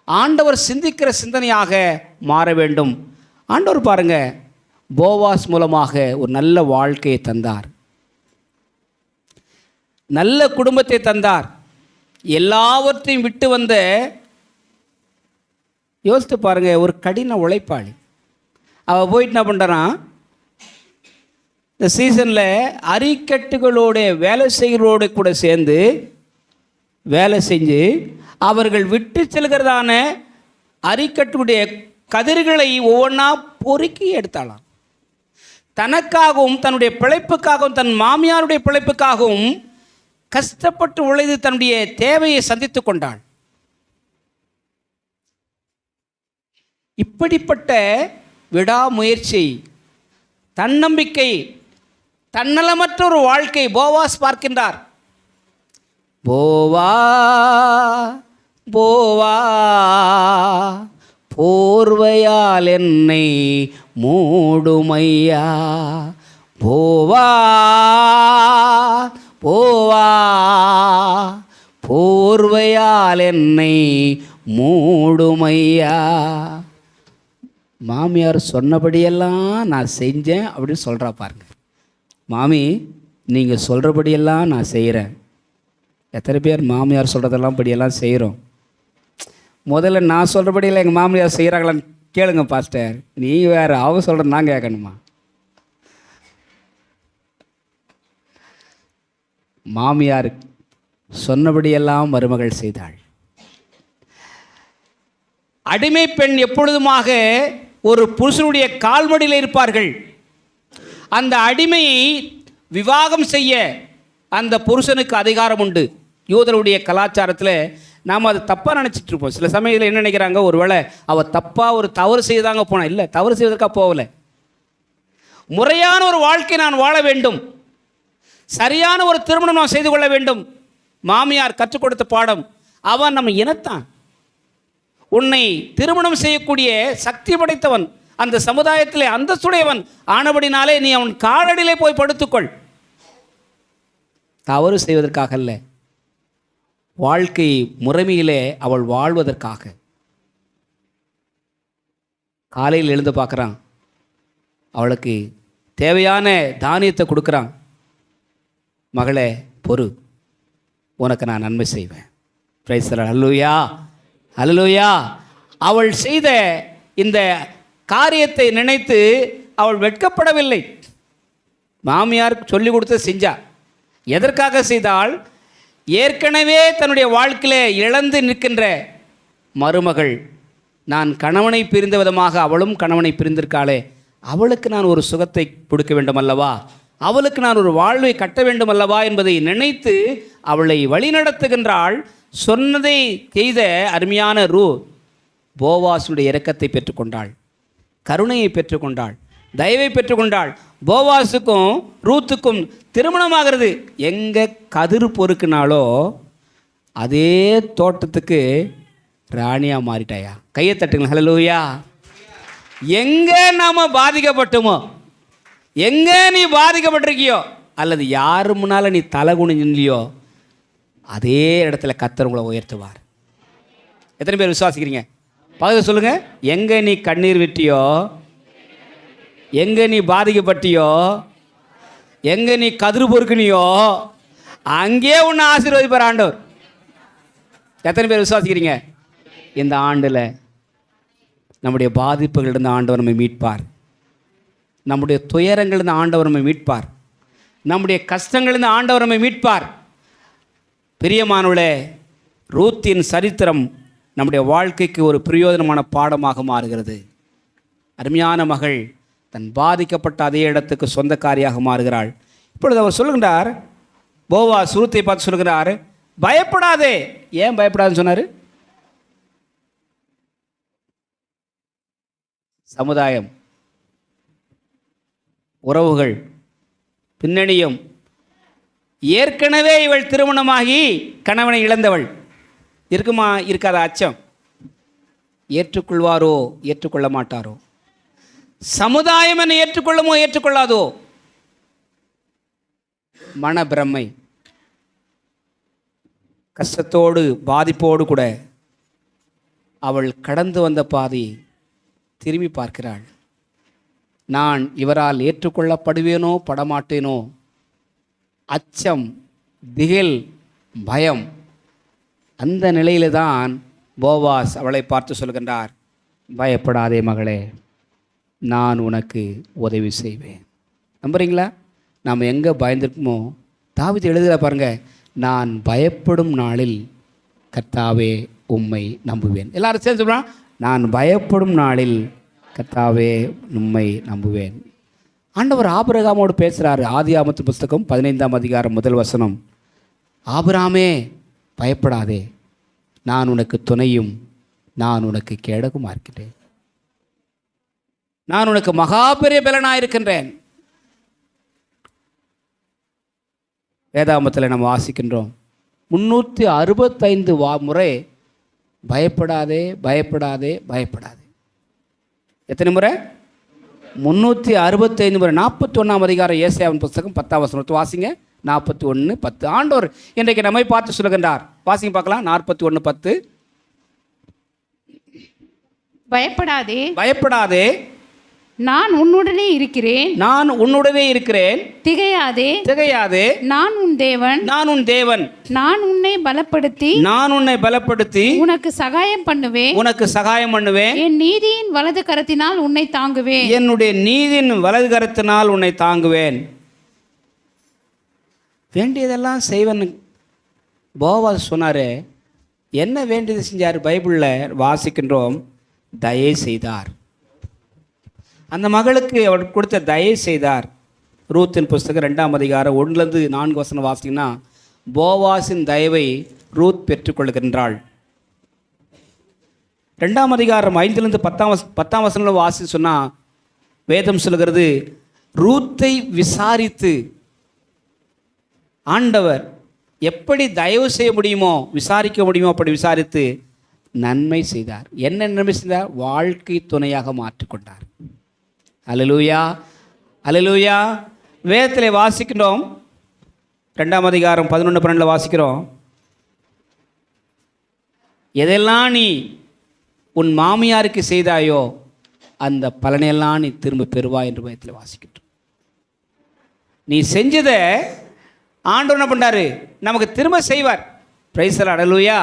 ஆண்டவர் சிந்திக்கிற சிந்தனையாக மாற வேண்டும். ஆண்டவர் பாருங்க, போவாஸ் மூலமாக ஒரு நல்ல வாழ்க்கையை தந்தார், நல்ல குடும்பத்தை தந்தார். எல்லாவற்றையும் விட்டு வந்த, யோசித்து பாருங்க, ஒரு கடின உழைப்பாளி. அவள் போயிட்டு என்ன பண்ணுறான், இந்த சீசனில் அரிக்கட்டுகளோட வேலை செய்கிறோடு கூட சேர்ந்து வேலை செஞ்சு அவர்கள் விட்டு செல்கிறதான அரிக்கட்டுடைய கதிர்களை ஒவ்வொன்றா பொறுக்கி எடுத்தாளாம். தனக்காகவும் தன்னுடைய பிழைப்புக்காகவும் தன் மாமியாருடைய பிழைப்புக்காகவும் கஷ்டப்பட்டு உழைத்து தன்னுடைய தேவையை சந்தித்து கொண்டாள். இப்படிப்பட்ட விடாமுயற்சி, தன்னம்பிக்கை, தன்னலமற்ற ஒரு வாழ்க்கை போவாஸ் பார்க்கின்றார். போவா போவா போர்வையால் என்னை மூடுமையா, போவா போவா போர்வையால் என்னை மூடுமையா. மாமியார் சொன்னபடியெல்லாம் நான் செஞ்சேன் அப்படின்னு சொல்கிறா பாருங்க. மாமி, நீங்கள் சொல்கிறபடியெல்லாம் நான் செய்கிறேன். எத்தனை பேர் மாமியார் சொல்கிறதெல்லாம் படியெல்லாம் செய்கிறோம்? முதல்ல நான் சொல்கிறபடியெல்லாம் எங்கள் மாமியார் செய்கிறாங்களான்னு கேளுங்க பாஸ்டர். நீங்கள் வேறு, அவங்க சொல்கிறது நான் கேட்கணுமா? மாமியார் சொன்னபடியெல்லாம் மருமகள் செய்தாள். அடிமை பெண் எப்பொழுதுமாக ஒரு புருஷனுடைய கால்மடியில் இருப்பார்கள். அந்த அடிமையை விவாகம் செய்ய அந்த புருஷனுக்கு அதிகாரம் உண்டு. யூதருடைய கலாச்சாரத்தில் நாம் அது தப்பாக நினச்சிட்டு இருப்போம். சில சமயத்தில் என்ன நினைக்கிறாங்க, ஒருவேளை அவள் தப்பாக ஒரு தவறு செய்தாங்க போனா. இல்லை, தவறு செய்வதற்காக போகலை. முறையான ஒரு வாழ்க்கை நான் வாழ வேண்டும், சரியான ஒரு திருமணம் நாம் செய்து கொள்ள வேண்டும். மாமியார் கற்றுக் கொடுத்த பாடம், அவன் நம்ம இனத்தான். உன்னை திருமணம் செய்யக்கூடிய சக்தி படைத்தவன், அந்த சமுதாயத்திலே அந்தஸ்துடையவன் ஆனபடினாலே நீ அவன் காலடியிலே போய் படுத்துக்கொள். தவறு செய்வதற்காக அல்ல, வாழ்க்கை முறைமையிலே அவள் வாழ்வதற்காக. காலையில் எழுந்து பார்க்குறான், அவளுக்கு தேவையான தானியத்தை கொடுக்குறான். மகளே பொறு, உனக்கு நான் நன்மை செய்வேன். Praise the Lord. Hallelujah, hallelujah. அவள் செய்த இந்த காரியத்தை நினைத்து அவள் வெட்கப்படவில்லை. மாமியாருக்கு சொல்லி கொடுத்து செஞ்சா. எதற்காக செய்தால், ஏற்கனவே தன்னுடைய வாழ்க்கையிலே இழந்து நிற்கின்ற மருமகள், நான் கணவனை பிரிந்த விதமாக அவளும் கணவனை பிரிந்திருக்காளே, அவளுக்கு நான் ஒரு சுகத்தை கொடுக்க வேண்டும் அல்லவா, அவளுக்கு நான் ஒரு வாழ்வை கட்ட வேண்டும் அல்லவா என்பதை நினைத்து அவளை வழிநடத்துகின்றாள். சொன்னதை செய்த அருமையான போவாசுடைய இரக்கத்தை பெற்றுக்கொண்டாள், கருணையை பெற்றுக்கொண்டாள், தயவை பெற்றுக்கொண்டாள். போவாசுக்கும் ரூத்துக்கும் திருமணமாகிறது. எங்கே கதிர் பொறுக்குனாலோ அதே தோட்டத்துக்கு ராணியாக மாறிட்டாயா? கையை தட்டுங்க. ஹல்லேலூயா. எங்கே நாம் பாதிக்கப்பட்டோமோ, எங்கே நீ பாதிக்கப்பட்டிருக்கியோ, அல்லது யாரு முன்னால் நீ தலை குனிஞ்சில்லையோ, அதே இடத்துல கர்த்தர் உங்களை உயர்த்துவார். எத்தனை பேர் விசுவாசிக்கிறீங்க? பக்கத்தில் சொல்லுங்கள். எங்கே நீ கண்ணீர் விட்டியோ, எங்கே நீ பாதிக்கப்பட்டியோ, எங்கே நீ கதிர் பொறுக்குனியோ, அங்கே உன்னை ஆசீர்வதிப்பார் ஆண்டவர். எத்தனை பேர் விசுவாசிக்கிறீங்க? இந்த ஆண்டில் நம்முடைய பாதிப்புகளிலிருந்து ஆண்டவர் நம்மை மீட்பார். நம்முடைய துயரங்களிலிருந்து ஆண்டவர் நம்மை மீட்பார். நம்முடைய கஷ்டங்களிலிருந்து ஆண்டவர் நம்மை மீட்பார். பிரியமானவர்களே, ரூத்தின் சரித்திரம் நம்முடைய வாழ்க்கைக்கு ஒரு பிரயோஜனமான பாடமாக மாறுகிறது. அருமையான மகள் தன் பாதிக்கப்பட்ட அதே இடத்துக்கு சொந்தக்காரியாக மாறுகிறாள். இப்பொழுது அவர் சொல்லுகின்றார், போவாஸ் ரூத்தை பார்த்து சொல்லுகிறார், பயப்படாதே. ஏன் பயப்படாதுன்னு சொன்னார்? சமுதாயம், உறவுகள், பின்னணியும், ஏற்கனவே இவள் திருமணமாகி கணவனை இழந்தவள். இருக்குமா இருக்காத அச்சம்? ஏற்றுக்கொள்வாரோ ஏற்றுக்கொள்ள மாட்டாரோ? சமுதாயம் என்னை ஏற்றுக்கொள்ளுமோ ஏற்றுக்கொள்ளாதோ? மனப்பிரமை, கஷ்டத்தோடு பாதிப்போடு கூட அவள் கடந்து வந்த பாதை திரும்பி பார்க்கிறாள். நான் இவரால் ஏற்றுக்கொள்ளப்படுவேனோ படமாட்டேனோ? அச்சம், திகில், பயம். அந்த நிலையில தான் போவாஸ் அவளை பார்த்து சொல்கின்றார், பயப்படாதே மகளே, நான் உனக்கு உதவி செய்வேன். நம்புறீங்களா? நாம் எங்கே பயந்துருக்கோமோ, தாவீது எழுதுகிற பாருங்க, நான் பயப்படும் நாளில் கர்த்தாவே உம்மை நம்புவேன். எல்லாரும் சேர்ந்து சொல்றான், நான் பயப்படும் நாளில் கர்த்தாவே உம்மை நம்புவேன். ஆண்டவர் ஆபிரகாமோடு பேசுகிறாரு. ஆதியாகமத்தின் புஸ்தகம் 15ஆம் அதிகாரம் 1 வசனம். ஆபிரகாமே பயப்படாதே, நான் உனக்கு துணையும் நான் உனக்கு கேடகுமா இருக்கிறேன். நான் உனக்கு மகா பெரிய பலனாயிருக்கின்றேன். வேதாகமத்தில் நம்ம வாசிக்கின்றோம் 365 முறை பயப்படாதே பயப்படாதே பயப்படாதே. எத்தனை முறை? 365 முறை. 41ஆம் அதிகாரம் ஏசாயாவின் புஸ்தகம் 10ஆம் வசனத்தை வாசிங்க. 41:10. ஆண்டவர் இன்றைக்கு நம்மை பார்த்து சொல்லுகின்றார். வாசிங்க பார்க்கலாம். 41:10. பயப்படாதே பயப்படாதே, நான் உன்னுடனே இருக்கிறேன். நான் உன்னுடனே இருக்கிறேன். திகையாதே திகையாதே, நான் உன் தேவன். நான் உன் தேவன். நான் உன்னை பலப்படுத்தி நான் உன்னை பலப்படுத்தி உனக்கு சகாயம் பண்ணுவேன். உனக்கு சகாயம் பண்ணுவேன். என் நீதியின் வலது கரத்தினால் உன்னை தாங்குவேன். என்னுடைய நீதியின் வலது கரத்தினால் உன்னை தாங்குவேன். வேண்டியதெல்லாம் செய்வன் போவாஸ் சொன்னார். என்ன வேண்டியது செஞ்சார்? பைபிளில் வாசிக்கின்றோம், தயை செய்தார். அந்த மகளுக்கு அவர் கொடுத்த தயை செய்தார். ரூத்தின் புஸ்தகம் 2ஆம் அதிகாரம் 1-4 வசனம் வாசிங்கன்னா, போவாஸின் தயவை ரூத் பெற்றுக்கொள்கின்றாள். 2ஆம் அதிகாரம் 5-10 வசனம் வாசி சொன்னால் வேதம் சொல்கிறது, ரூத்தை விசாரித்து ஆண்டவர் எப்படி தயவு செய்ய முடியுமோ, விசாரிக்க முடியுமோ அப்படி விசாரித்து நன்மை செய்தார். என்ன நன்மை செய்தார்? வாழ்க்கை துணையாக மாற்றிக்கொண்டார். அல்லேலூயா, அல்லேலூயா. வேதத்தில் வாசிக்கிறோம், 2ஆம் அதிகாரம் 11-12 வாசிக்கிறோம். எதெல்லாம் நீ உன் மாமியாருக்கு செய்தாயோ அந்த பலனையெல்லாம் நீ திரும்ப பெறுவாய் என்று வேதத்தில் வாசிக்கின்றோம். நீ செஞ்சதை ஆண்டவர் என்ன பண்ணாரு? நமக்கு திரும்ப செய்வார். பிரைஸ் தி லார்ட், அல்லேலூயா.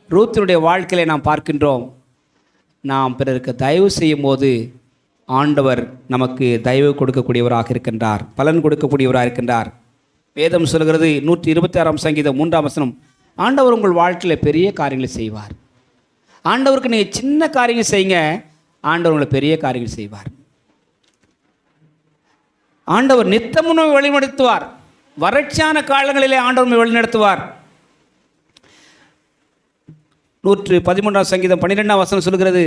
ரூத்தினுடைய வாழ்க்கையில நாம் பார்க்கின்றோம், நாம் பிறருக்கு தயவு செய்யும் போது ஆண்டவர் நமக்கு தயவு கொடுக்கக்கூடியவராக இருக்கின்றார், பலன் கொடுக்கக்கூடியவராக இருக்கின்றார். வேதம் சொல்கிறது 126ஆம் சங்கீதம் 3ஆம் வசனம், ஆண்டவர் உங்கள் வாழ்க்கையில் பெரிய காரியங்களை செய்வார். ஆண்டவருக்கு நீங்கள் சின்ன காரியங்கள் செய்யுங்க, ஆண்டவர் உங்களை பெரிய காரியங்கள் செய்வார். ஆண்டவர் நித்தமும் வழிநடத்துவார். வறட்சியான காலங்களிலே ஆண்டவர் வழிநடத்துவார். 113ஆம் சங்கீதம் 12ஆம் வசனம் சொல்கிறது,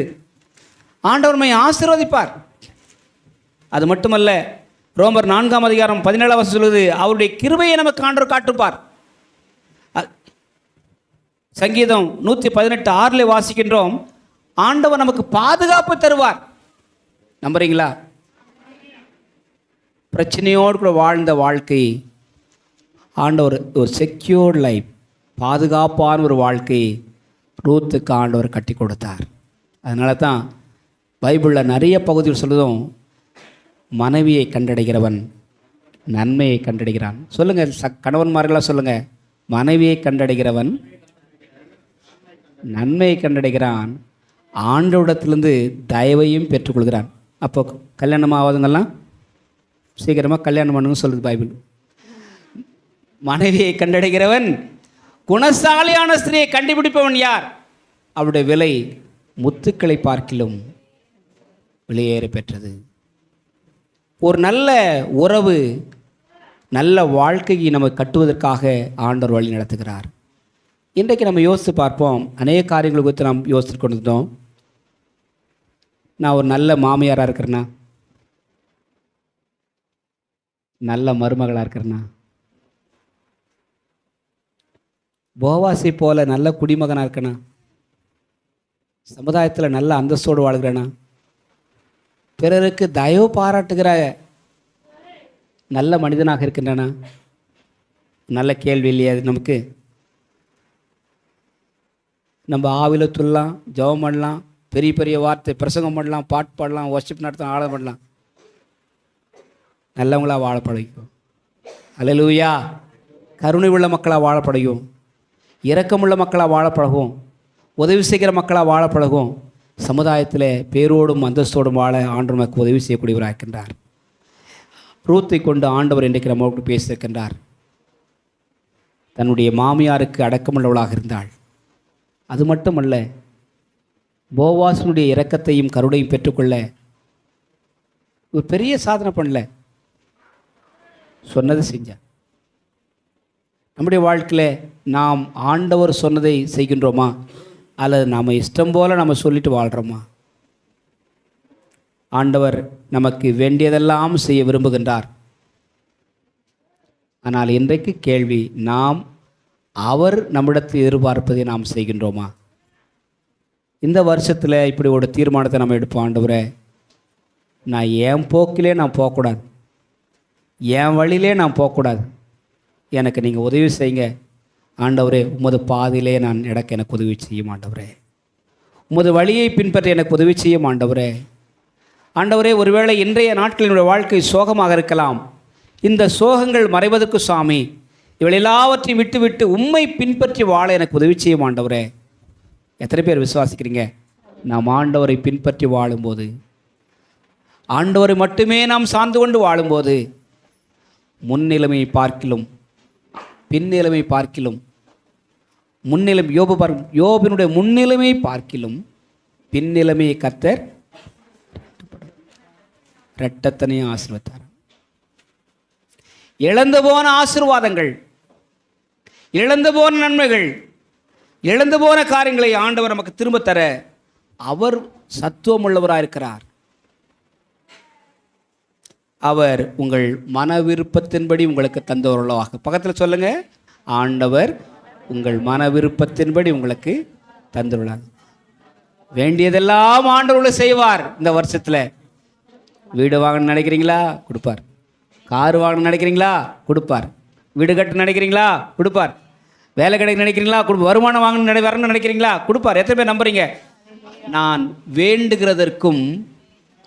ஆண்டவர் நம்மை ஆசீர்வதிப்பார். அது மட்டுமல்ல, ரோமர் 4ஆம் அதிகாரம் 17ஆம் வசனம் சொல்கிறது, அவருடைய கிருபையை நமக்கு ஆண்டவர் காட்டுப்பார். சங்கீதம் 118:6 வாசிக்கின்றோம், ஆண்டவர் நமக்கு பாதுகாப்பு தருவார். நம்புறீங்களா? பிரச்சனையோடு கூட வாழ்ந்த வாழ்க்கை ஆண்டவர் ஒரு செக்யூர்ட் லைஃப், பாதுகாப்பான ஒரு வாழ்க்கை ரூத்துக்கு ஆண்டவர் கட்டி கொடுத்தார். அதனால தான் பைபிளில் நிறைய பகுதிகள் சொல்லுதும், மனைவியை கண்டடைகிறவன் நன்மையை கண்டடைகிறான். சொல்லுங்கள் கணவன்மார்களாக சொல்லுங்கள், மனைவியை கண்டடைகிறவன் நன்மையை கண்டடைகிறான், ஆண்டவரிடத்திலிருந்து தயவையும் பெற்றுக்கொள்கிறான். அப்போ கல்யாணம் ஆகாதவங்கெல்லாம் சீக்கிரமாக கல்யாணம் பண்ணுன்னு சொல்லுது பைபிள். மனைவியை கண்டடைகிறவன், குணசாலியான ஸ்திரியை கண்டுபிடிப்பவன் யார்? அவருடைய விலை முத்துக்களை பார்க்கிலும் வெளியேற பெற்றது. ஒரு நல்ல உறவு, நல்ல வாழ்க்கையை நம்ம கட்டுவதற்காக ஆண்டவர் வழி நடத்துகிறார். இன்றைக்கு நம்ம யோசித்து பார்ப்போம், அநேக காரியங்களை குறித்து நாம் யோசித்து கொண்டிருந்தோம். நான் ஒரு நல்ல மாமியாராக இருக்கிறேன்னா, நல்ல மருமகளாக இருக்கிறேன்னா, போவாசி போல நல்ல குடிமகனாக இருக்கேனா, சமுதாயத்தில் நல்ல அந்தஸ்தோடு வாழ்கிறேனா, பிறருக்கு தயவு பாராட்டுகிற நல்ல மனிதனாக இருக்கின்றனா? நல்ல கேள்வி இல்லையா அது நமக்கு? நம்ம ஆவில துள்ளலாம், ஜெபம் பண்ணலாம், பெரிய பெரிய வார்த்தை பிரசங்கம் பண்ணலாம், பாட்டு பாடலாம், வர்ஷிப் நடத்தலாம், ஆழம் பண்ணலாம், நல்லவங்களாக வாழ பழகும். அல்லேலூயா. கருணை உள்ள மக்களாக வாழ பழகும், இரக்கமுள்ள மக்களாக வாழ பழகும், உதவி செய்கிற மக்களாக வாழ பழகும். சமுதாயத்தில் பேரோடும் அந்தஸ்தோடும் வாழ ஆண்டவர் நமக்கு உதவி செய்யக்கூடியவராக இருக்கின்றார். ரூத்தை கொண்டு ஆண்டவர் இன்றைக்கு நம்மோடு பேசியிருக்கின்றார். தன்னுடைய மாமியாருக்கு அடக்கமுள்ளவளாக இருந்தாள். அது மட்டுமல்ல, போவாசனுடைய இரக்கத்தையும் கருணையும் பெற்றுக்கொள்ள ஒரு பெரிய சாதனை பண்ணல, சொன்னதை செஞ்சார். நம்முடைய வாழ்க்கையில் நாம் ஆண்டவர் சொன்னதை செய்கின்றோமா, அல்லது நாம் இஷ்டம் போல் நம்ம சொல்லிட்டு வாழ்கிறோமா? ஆண்டவர் நமக்கு வேண்டியதெல்லாம் செய்ய விரும்புகின்றார். ஆனால் இன்றைக்கு கேள்வி, நாம் அவர் நம்மிடத்தில் எதிர்பார்ப்பதை நாம் செய்கின்றோமா? இந்த வருஷத்தில் இப்படி ஒரு தீர்மானத்தை நம்ம எடுப்போம், ஆண்டவரே நான் என் போக்கிலே நான் போகக்கூடாது, என் வழியிலே நான் போகக்கூடாது, எனக்கு நீங்கள் உதவி செய்யுங்க ஆண்டவரே, உமது பாதையிலே நான் எனக்கு உதவி செய்யும் ஆண்டவரே, உமது வழியை பின்பற்ற எனக்கு உதவி செய்யும் ஆண்டவரே. ஆண்டவரே, ஒருவேளை இன்றைய நாட்களினுடைய வாழ்க்கை சோகமாக இருக்கலாம். இந்த சோகங்கள் மறைவதற்கு சாமி இவள் எல்லாவற்றையும் விட்டுவிட்டு உம்மை பின்பற்றி வாழ எனக்கு உதவி செய்யும் ஆண்டவரே. எத்தனை பேர் விசுவாசிக்கிறீங்க? நாம் ஆண்டவரை பின்பற்றி வாழும்போது, ஆண்டவரை மட்டுமே நாம் சார்ந்து கொண்டு வாழும்போது, முன்னிலைமை பார்க்கிலும் பின்னிலைமை பார்க்கிலும், முன்னிலைமை யோபினுடைய முன்னிலைமை பார்க்கிலும் பின்னிலைமையை கர்த்தர் இரட்டத்தனையும் ஆசீர்வதித்தார். இழந்து போன ஆசீர்வாதங்கள், இழந்து போன நன்மைகள், இழந்து போன காரியங்களை ஆண்டவர் நமக்கு திரும்ப தர அவர் சத்துவம் உள்ளவராக இருக்கிறார். அவர் உங்கள் மன விருப்பத்தின்படி உங்களுக்கு தந்தவர்களாக. பக்கத்தில் சொல்லுங்க, ஆண்டவர் உங்கள் மன விருப்பத்தின்படி உங்களுக்கு தந்துள்ளார். வேண்டியதெல்லாம் ஆண்டவர்கள் செய்வார். இந்த வருஷத்தில் வீடு வாங்கணும்னு நினைக்கிறீங்களா? கொடுப்பார். கார் வாங்கணும்னு நினைக்கிறீங்களா? கொடுப்பார். வீடு கட்டு நினைக்கிறீங்களா? கொடுப்பார். வேலை கிடைக்க நினைக்கிறீங்களா? வருமானம் வாங்கணும்னு வரணும்னு நினைக்கிறீங்களா? கொடுப்பார். எத்தனை பேர் நம்புறீங்க? நான் வேண்டுகிறதற்கும்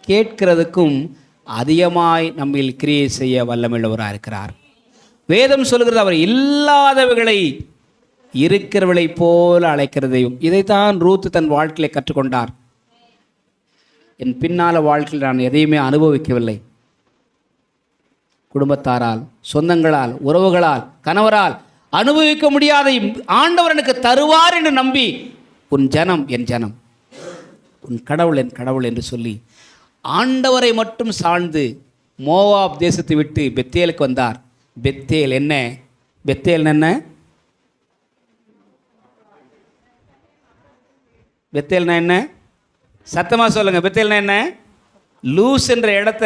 கேட்கிறதுக்கும் அதிகமாய் நம்மில் கிரியை செய்ய வல்லமையுள்ளவராக இருக்கிறார். வேதம் சொல்கிறது அவர் இல்லாதவைகளை இருக்கிறவளை போல அழைக்கிறதையும். இதைத்தான் ரூத் தன் வாழ்க்கையை கற்றுக்கொண்டார். என் பின்னால வாழ்க்கையில் நான் எதையுமே அனுபவிக்கவில்லை. குடும்பத்தாரால், சொந்தங்களால், உறவுகளால், கணவரால் அனுபவிக்க முடியாத ஆண்டவர் எனக்கு தருவார் என்று நம்பி, உன் ஜனம் என் ஜனம், உன் கடவுள் என் கடவுள் என்று சொல்லி ஆண்டவரை மட்டும் சார்ந்து மோவாப் தேசத்தை விட்டு பெத்தேலுக்கு வந்தார். பெத்தேல் என்ன? பெத்தேல் என்ன? பெத்தேல்னா என்ன? சத்தமாக சொல்லுங்க. பெத்தேல்னா என்ன? லூஸ் என்ற இடத்த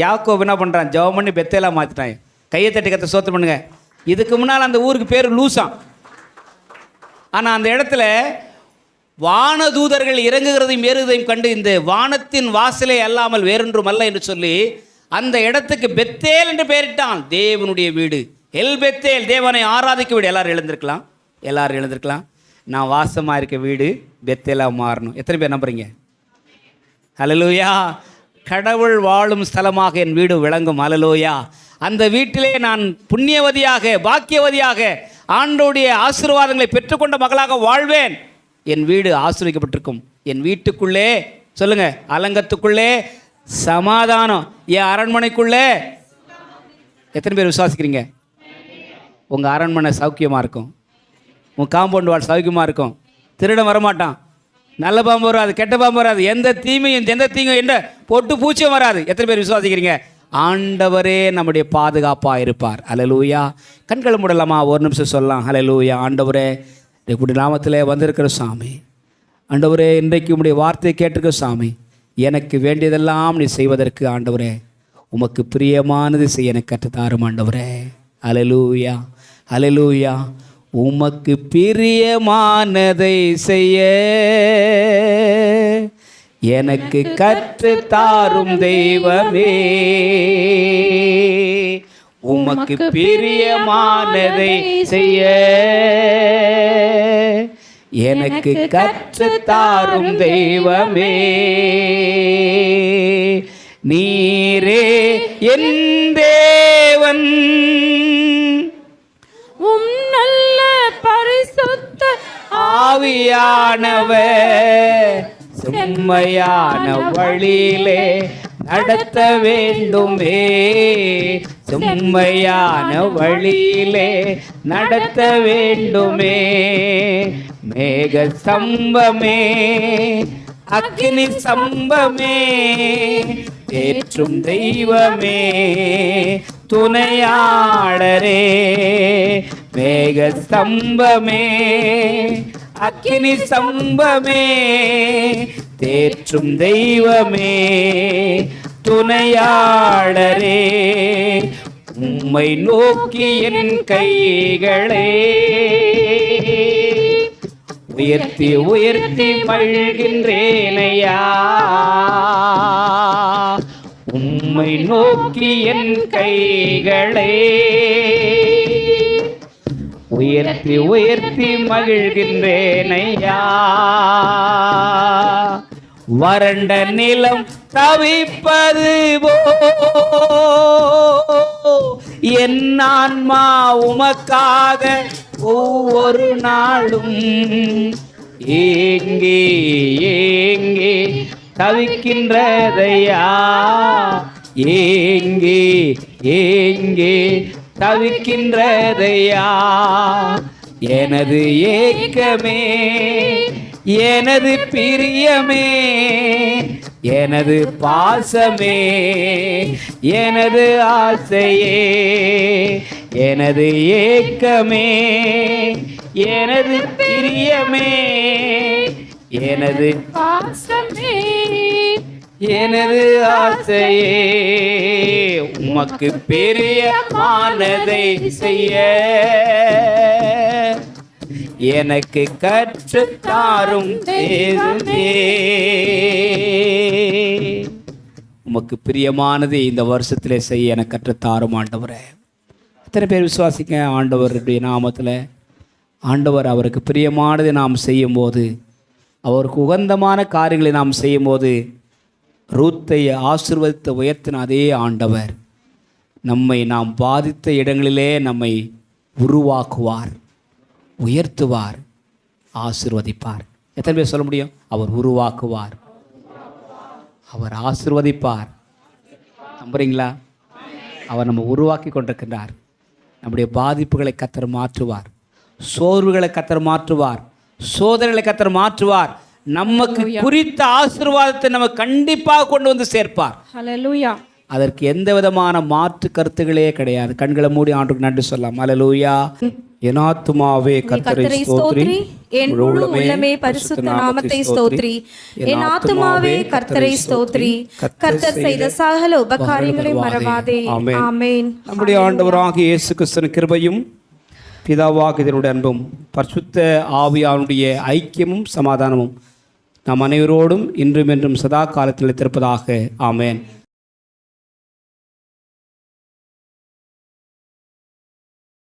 யாக்கோபு என்ன பண்ணுறான்? ஜெபம் பண்ணி பெத்தேலாக மாற்றிட்டான். கையை தட்டி கத்த சோத்திரம் பண்ணுங்க. இதுக்கு முன்னால் அந்த ஊருக்கு பேர் லூசான். ஆனால் அந்த இடத்துல வானதூதர்கள் இறங்குகிறதையும் ஏறுகிறதையும் கண்டு இந்த வானத்தின் வாசலே அல்லாமல் வேறொன்றும் அல்ல என்று சொல்லி அந்த இடத்துக்கு பெத்தேல் என்று பெயரிட்டான். தேவனுடைய வீடு, எல் பெத்தேல், தேவனை ஆராதிக்க வீடு. எல்லாரும் எழுந்திருக்கலாம், எல்லாரும் எழுந்திருக்கலாம். நான் வாசமாக இருக்க வீடு பெத்தேலாக மாறணும். எத்தனை பேர் நம்புறீங்க? ஹல்லேலூயா. கடவுள் வாழும் ஸ்தலமாக என் வீடு விளங்கும். ஹல்லேலூயா. அந்த வீட்டிலே நான் புண்ணியவதியாக, பாக்கியவதியாக, ஆண்டோடைய ஆசீர்வாதங்களை பெற்றுக்கொண்ட மகளாக வாழ்வேன். என் வீடு ஆசீர்வதிக்கப்பட்டிருக்கும். என் வீட்டுக்குள்ளே சொல்லுங்க, அலங்கத்துக்குள்ளே சமாதானம். என் அரண்மனைக்குள்ளே எத்தனை பேர் விசுவாசிக்கிறீங்க? உங்கள் அரண்மனை சௌக்கியமாக இருக்கும். உங்கள் காம்பவுண்ட் வால் சௌக்கியமாக இருக்கும். திருடன் வரமாட்டான், நல்ல பாம்பு வராது, கெட்ட பாம்பு வராது, எந்த தீமையும் எந்த தீங்கும் என்ற பொட்டு பூச்சியும் வராது. எத்தனை பேர் விசுவாசிக்கிறீங்க? ஆண்டவரே நம்முடைய பாதுகாப்பாக இருப்பார். ஹல்லேலூயா. கண்கள் மூடலாமா? ஒரு நிமிஷம் சொல்லலாம். ஹல்லேலூயா. ஆண்டவரே, உடைய நாமத்தில் வந்திருக்கிற சாமி, ஆண்டவரே, இன்றைக்கு உடைய வார்த்தையை கேட்டிருக்கிற சாமி, எனக்கு வேண்டியதெல்லாம் நீ செய்வதற்கு ஆண்டவரே உமக்கு பிரியமானது செய்ய எனக்கு கற்றுத்தாரும் ஆண்டவரே. ஹல்லேலூயா. ஹல்லேலூயா. உமக்கு பிரியமானதை செய்ய எனக்கு கற்றுத்தாரும் தெய்வமே. உமக்கு பிரியமானதை செய்ய எனக்கு கற்றுத்தாரும் தெய்வமே. நீரே என் தேவன், நல்ல பரிசுத்த ஆவியானவர் செம்மையான வழியிலே நடத்த வேண்டுமே. செம்மையான வழியிலே நடத்த வேண்டுமே. மேக சம்பமே, அக்கினி சம்பமே, ஏற்றும் தெய்வமே, துணையாளரே. மேக ஸ்தம்பமே, அக்கினி சம்பமே, தேற்றும் தெய்வமே, துணையாளரே. உம்மை நோக்கி என் கைகளை உயர்த்தி உயர்த்தி மகிழ்கின்றேனையா. உம்மை நோக்கி என் கைகளை உயர்த்தி உயர்த்தி மகிழ்கின்றேனையா. வறண்ட நிலம் தவிப்பது போ என் ஆன்மா உமக்காக ஒவ்வொரு நாளும் ஏங்கே ஏங்கே தவிக்கின்றதையா. ஏங்கே ஏங்கே தவிக்கின்றதையா. எனது ஏக்கமே, எனது பிரியமே, எனது பாசமே, எனது ஆசையே, எனது ஏக்கமே, எனது பிரியமே, எனது பாசமே, எனது ஆசையே உமக்கு பிரியமானதை செய்ய எனக்கு கற்றுத்தாரும் தேவனே. உமக்கு பிரியமானதை இந்த வருஷத்திலே செய்ய எனக்கு கற்றுத்தாரும் ஆண்டவரே. எத்தனை பேர் விசுவாசிக்க ஆண்டவருடைய நாமத்தில்? ஆண்டவர் அவருக்கு பிரியமானதை நாம் செய்யும்போது, அவருக்கு உகந்தமான காரியங்களை நாம் செய்யும்போது, ரூத்தை ஆசீர்வதித்த உயர்த்தின அதே ஆண்டவர் நம்மை நாம் பாதித்த இடங்களிலே நம்மை உருவாக்குவார், உயர்த்துவார், ஆசீர்வதிப்பார். எத்தனை பேர் சொல்ல முடியும்? அவர் உருவாக்குவார், அவர் ஆசீர்வதிப்பார். நம்புறீங்களா? அவர் நம்ம உருவாக்கி கொண்டிருக்கின்றார். நம்முடைய பாதிப்புகளை கர்த்தர் மாற்றுவார், சோர்வுகளை கர்த்தர் மாற்றுவார், சோதனைகளை கர்த்தர் மாற்றுவார். நமக்கு குறித்த ஆசீர்வாதத்தை நம்ம கண்டிப்பாக கொண்டு வந்து சேர்ப்பார். ஹல்லேலூயா. அதற்கு எந்த விதமான மாற்று கருத்துகளே கிடையாது. கண்களை மூடி ஆண்டுக்கு நன்றி சொல்லலாம். ஹல்லேலூயா. என் ஆத்துமாவே கர்த்தரை ஸ்தோத்திரி, என் முழு உள்ளமே பரிசுத்த நாமத்தை ஸ்தோத்திரி. என் ஆத்துமாவே கர்த்தரை ஸ்தோத்திரி. கர்த்தர் செய்த சகல உபகாரியங்களை மறவாதே. ஆமென். நம்முடைய ஆண்டவராகிய இயேசு கிறிஸ்துவின் கிருபையும் பிதாவாகிய தேவனுடைய அன்பும் பரிசுத்த ஆவியானுடைய ஐக்கியமும் சமாதானமும் நம் அனைவரோடும் இன்றும் என்றும் சதா காலத்தில் இருப்பதாக. ஆமென்.